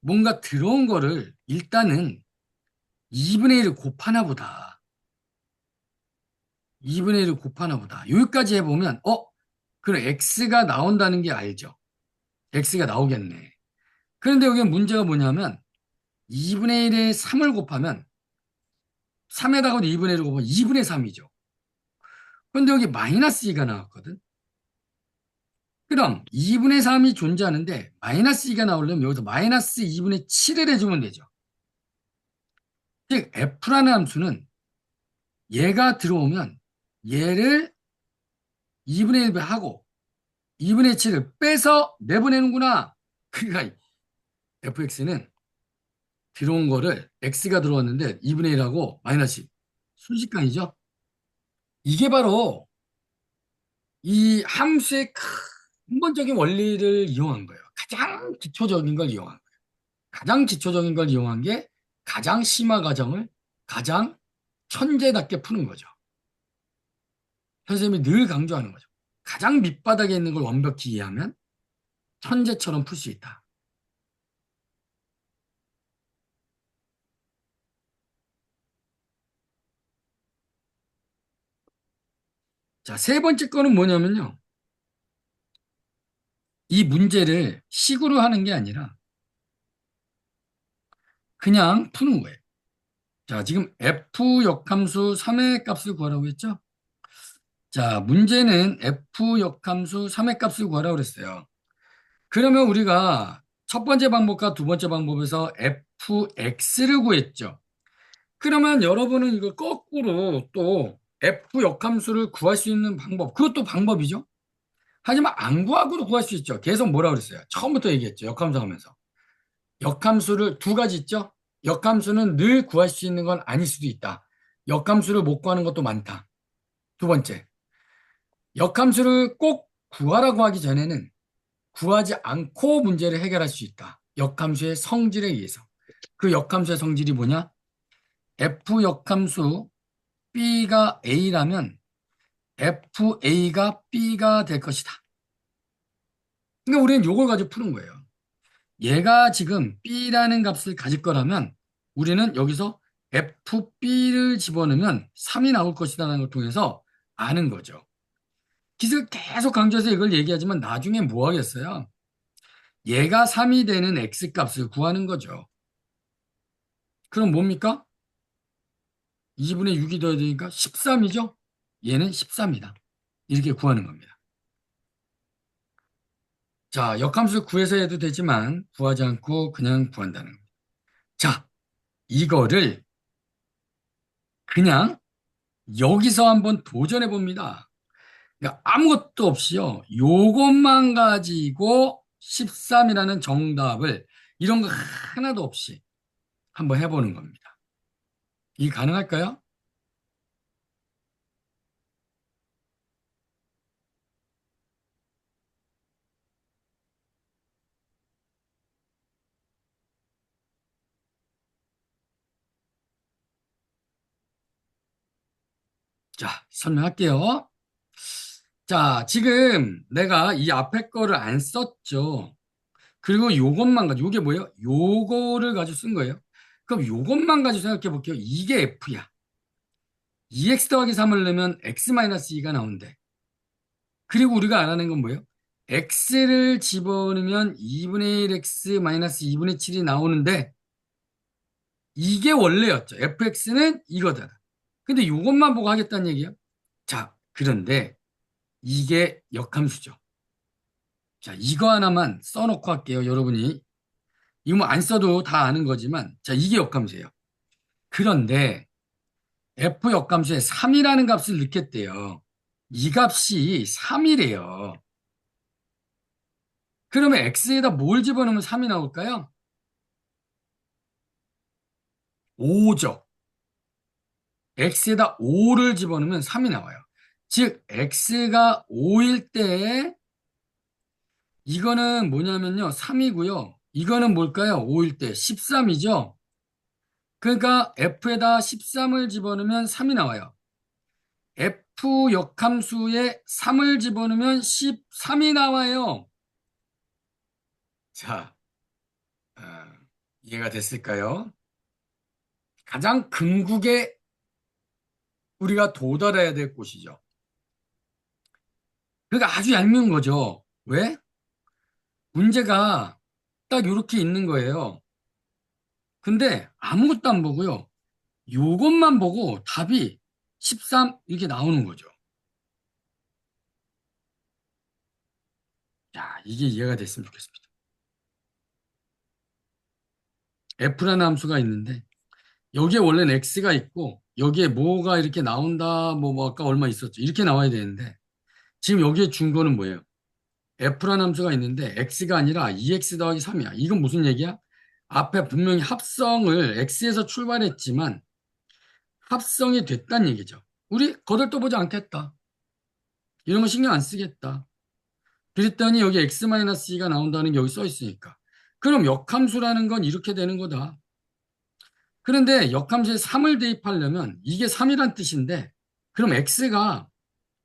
뭔가 들어온 거를 일단은 2분의 1을 곱하나 보다. 2분의 1을 곱하나 보다. 여기까지 해보면, 그럼 X가 나온다는 게 알죠? X가 나오겠네. 그런데 여기 문제가 뭐냐면, 2분의 1에 3을 곱하면, 3에다가 2분의 1을 곱하면 2분의 3이죠. 그런데 여기 마이너스 2가 나왔거든? 그럼 2분의 3이 존재하는데, 마이너스 2가 나오려면 여기서 마이너스 2분의 7을 해주면 되죠. 즉, F라는 함수는 얘가 들어오면, 얘를 2분의 1배 하고, 2분의 7을 빼서 내보내는구나. 그러니까 fx는 들어온 거를 x가 들어왔는데 2분의 1하고 마이너스 10. 순식간이죠. 이게 바로 이 함수의 근본적인 원리를 이용한 거예요. 가장 기초적인 걸 이용한 거예요. 가장 기초적인 걸 이용한 게 가장 심화 과정을 가장 천재답게 푸는 거죠. 선생님이 늘 강조하는 거죠. 가장 밑바닥에 있는 걸 완벽히 이해하면 천재처럼 풀 수 있다. 자, 세 번째 거는 뭐냐면요. 이 문제를 식으로 하는 게 아니라 그냥 푸는 거예요. 자, 지금 f 역함수 3의 값을 구하라고 했죠? 자, 문제는 f 역함수 3의 값을 구하라고 그랬어요. 그러면 우리가 첫 번째 방법과 두 번째 방법에서 fx를 구했죠. 그러면 여러분은 이걸 거꾸로 또 f 역함수를 구할 수 있는 방법, 그것도 방법이죠. 하지만 안 구하고도 구할 수 있죠. 계속 뭐라고 그랬어요? 처음부터 얘기했죠. 역함수 하면서. 역함수를 두 가지 있죠? 역함수는 늘 구할 수 있는 건 아닐 수도 있다. 역함수를 못 구하는 것도 많다. 두 번째, 역함수를 꼭 구하라고 하기 전에는 구하지 않고 문제를 해결할 수 있다. 역함수의 성질에 의해서. 그 역함수의 성질이 뭐냐? f 역함수 b가 a라면 fa가 b가 될 것이다. 그러니까 우리는 이걸 가지고 푸는 거예요. 얘가 지금 b라는 값을 가질 거라면 우리는 여기서 fb를 집어넣으면 3이 나올 것이라는 걸 통해서 아는 거죠. 기술 계속 강조해서 이걸 얘기하지만 나중에 뭐 하겠어요? 얘가 3이 되는 x값을 구하는 거죠. 그럼 뭡니까? 2분의 6이 더해야 되니까 13이죠? 얘는 13이다. 이렇게 구하는 겁니다. 자, 역함수 구해서 해도 되지만 구하지 않고 그냥 구한다는 겁니다. 자, 이거를 그냥 여기서 한번 도전해 봅니다. 그러니까 아무것도 없이요. 요것만 가지고 13이라는 정답을 이런 거 하나도 없이 한번 해보는 겁니다. 이게 가능할까요? 자, 설명할게요. 자, 지금 내가 이 앞에 거를 안 썼죠. 그리고 요것만 가지고, 요게 뭐예요? 요거를 가지고 쓴 거예요. 그럼 요것만 가지고 생각해 볼게요. 이게 F야. 2x 더하기 3을 넣으면 x-2가 나온대. 그리고 우리가 알아낸 건 뭐예요? x를 집어넣으면 2분의 1x 마이너스 2분의 7이 나오는데 이게 원래였죠. fx는 이거다. 근데 이것만 보고 하겠다는 얘기야. 자, 그런데 이게 역함수죠. 자, 이거 하나만 써놓고 할게요. 여러분이. 이거 뭐 안 써도 다 아는 거지만, 자, 이게 역함수예요. 그런데 f 역함수에 3이라는 값을 넣겠대요. 이 값이 3이래요. 그러면 x에다 뭘 집어넣으면 3이 나올까요? 5죠. x에다 5를 집어넣으면 3이 나와요. 즉, x가 5일 때 이거는 뭐냐면요. 3이고요. 이거는 뭘까요? 5일 때 13이죠. 그러니까 f에다 13을 집어넣으면 3이 나와요. f 역함수에 3을 집어넣으면 13이 나와요. 자, 어, 이해가 됐을까요? 가장 궁극에 우리가 도달해야 될 곳이죠. 그러니까 아주 얄미운 거죠. 왜? 문제가 딱 이렇게 있는 거예요. 근데 아무것도 안 보고요. 요것만 보고 답이 13 이렇게 나오는 거죠. 자, 이게 이해가 됐으면 좋겠습니다. F라는 함수가 있는데 여기에 원래는 X가 있고 여기에 뭐가 이렇게 나온다 뭐 아까 얼마 있었죠. 이렇게 나와야 되는데 지금 여기에 준 거는 뭐예요? F라는 함수가 있는데 X가 아니라 2X 더하기 3이야. 이건 무슨 얘기야? 앞에 분명히 합성을 X에서 출발했지만 합성이 됐다는 얘기죠. 우리 거들떠보지 않겠다. 이런 거 신경 안 쓰겠다. 그랬더니 여기 x-2가 나온다는 게 여기 써 있으니까. 그럼 역함수라는 건 이렇게 되는 거다. 그런데 역함수에 3을 대입하려면 이게 3이란 뜻인데 그럼 x가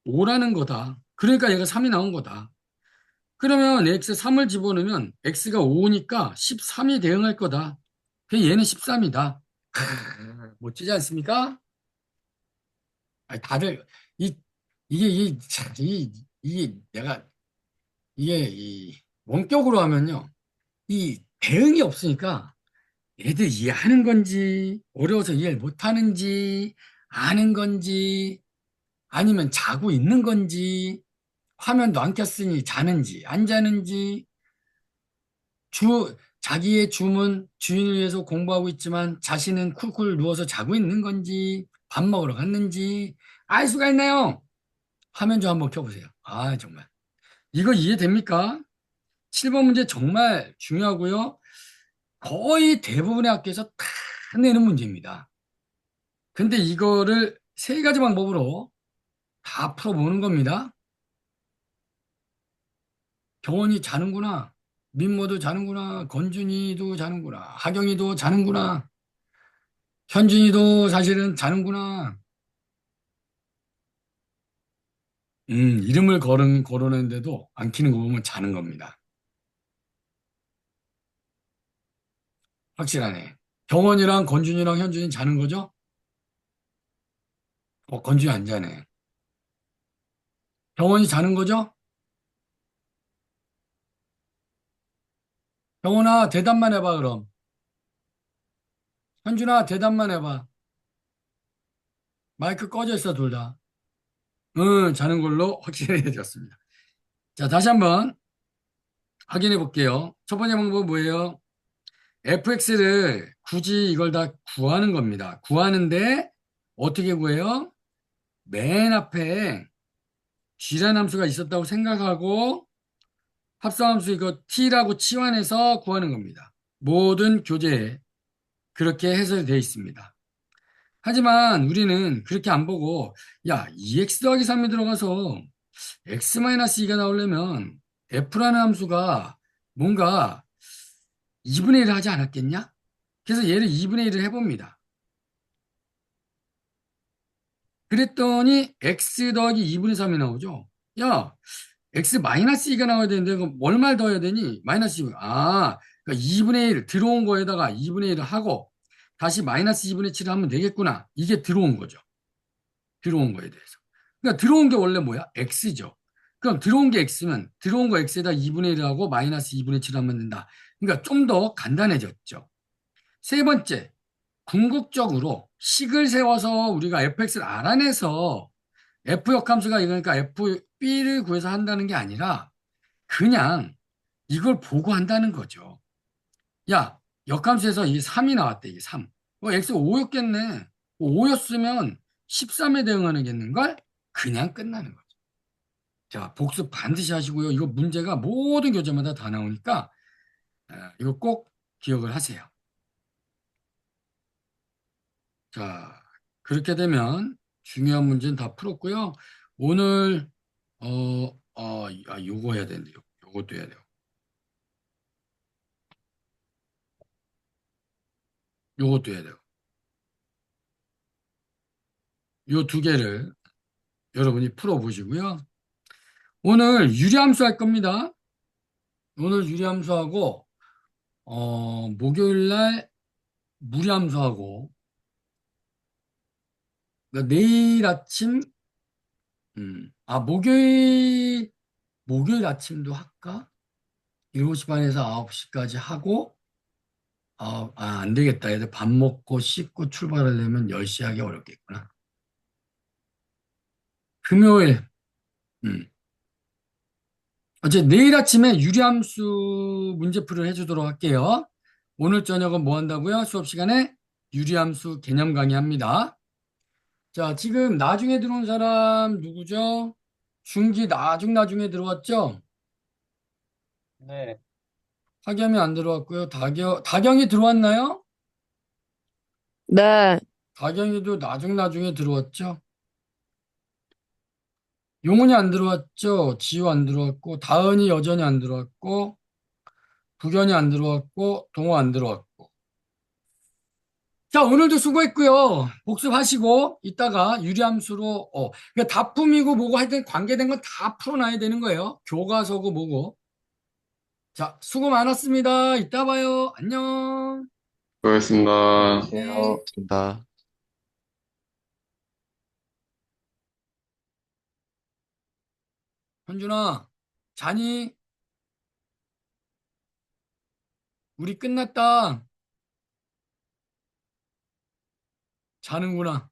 5라는 거다. 그러니까 얘가 3이 나온 거다. 그러면 x에 3을 집어넣으면 x가 5니까 13이 대응할 거다. 그 얘는 13이다. 멋지지 않습니까? 아니, 다들 이 이게 내가 이게 원격으로 하면요. 이 대응이 없으니까 애들 이해하는 건지 어려워서 이해를 못하는지 아는 건지 아니면 자고 있는 건지 화면도 안 켰으니 자는지 안 자는지 자기의 줌은 주인을 위해서 공부하고 있지만 자신은 쿨쿨 누워서 자고 있는 건지 밥 먹으러 갔는지 알 수가 있나요? 화면 좀 한번 켜보세요. 아, 정말. 이거 이해됩니까? 7번 문제 정말 중요하고요. 거의 대부분의 학교에서 다 내는 문제입니다. 근데 이거를 세 가지 방법으로 다 풀어보는 겁니다. 경원이 자는구나. 민모도 자는구나. 건준이도 자는구나. 하경이도 자는구나. 현준이도 사실은 자는구나. 이름을 거르는데도 안 키는 거 보면 자는 겁니다. 확실하네. 경원이랑 건준이랑 현준이 자는 거죠? 건준이 안 자네. 경원이 자는 거죠? 경원아, 대답만 해봐, 그럼. 현준아, 대답만 해봐. 마이크 꺼져 있어, 둘 다. 응, 자는 걸로 확실해졌습니다. 자, 다시 한번 확인해 볼게요. 첫 번째 방법은 뭐예요? fx를 굳이 이걸 다 구하는 겁니다. 구하는데 어떻게 구해요? 맨 앞에 g라는 함수가 있었다고 생각하고 합성함수 이거 t라고 치환해서 구하는 겁니다. 모든 교재에 그렇게 해설되어 있습니다. 하지만 우리는 그렇게 안 보고 야, 2x 더하기 3이 들어가서 x-2가 나오려면 f라는 함수가 뭔가 2분의 1을 하지 않았겠냐? 그래서 얘를 2분의 1을 해봅니다. 그랬더니 x 더하기 2분의 3이 나오죠. 야, x 마이너스 2가 나와야 되는데 그럼 얼마를 더해야 되니? 마이너스 2. 그러니까 2분의 1 들어온 거에다가 2분의 1을 하고 다시 마이너스 2분의 7을 하면 되겠구나. 이게 들어온 거죠. 들어온 거에 대해서. 그러니까 들어온 게 원래 뭐야? x죠. 그럼 들어온 게 x면 들어온 거 x에다 2분의 1을 하고 마이너스 2분의 7을 하면 된다. 그러니까 좀 더 간단해졌죠. 세 번째, 궁극적으로 식을 세워서 우리가 fx를 알아내서 f 역함수가 이거니까 fb를 구해서 한다는 게 아니라 그냥 이걸 보고 한다는 거죠. 야, 역함수에서 이게 3이 나왔대, 이게 3. x가 5였겠네. 5였으면 13에 대응하겠는걸? 그냥 끝나는 거죠. 자, 복습 반드시 하시고요. 이거 문제가 모든 교재마다 다 나오니까 이거 꼭 기억을 하세요. 자, 그렇게 되면 중요한 문제는 다 풀었고요. 오늘 요거 해야 되는데 요것도 해야 돼요. 요것도 해야 돼요. 요 두 개를 여러분이 풀어보시고요. 오늘 유리함수 할 겁니다. 오늘 유리함수하고 목요일 날 무리함수하고 그러니까 내일 아침 목요일 아침도 할까? 7시 반에서 9시까지 하고 안 되겠다. 애들 밥 먹고 씻고 출발하려면 10시 하기 어렵겠구나. 금요일 음. 어제 내일 아침에 유리함수 문제풀이를 해주도록 할게요. 오늘 저녁은 뭐 한다고요? 수업 시간에 유리함수 개념 강의합니다. 자, 지금 나중에 들어온 사람 누구죠? 중기 나중에 들어왔죠? 네, 학염이 안 들어왔고요. 다경이 들어왔나요? 네, 다경이도 나중에 들어왔죠? 용훈이 안 들어왔죠? 지우 안 들어왔고, 다은이 여전히 안 들어왔고, 부견이 안 들어왔고, 동호 안 들어왔고. 자, 오늘도 수고했고요. 복습하시고, 이따가 유리함수로, 그러니까 다품이고 뭐고 하여튼 관계된 건 다 풀어놔야 되는 거예요. 교과서고 뭐고. 자, 수고 많았습니다. 이따 봐요. 안녕. 수고하셨습니다. 네. 안녕하세요. 다 현준아, 자니? 우리 끝났다. 자는구나.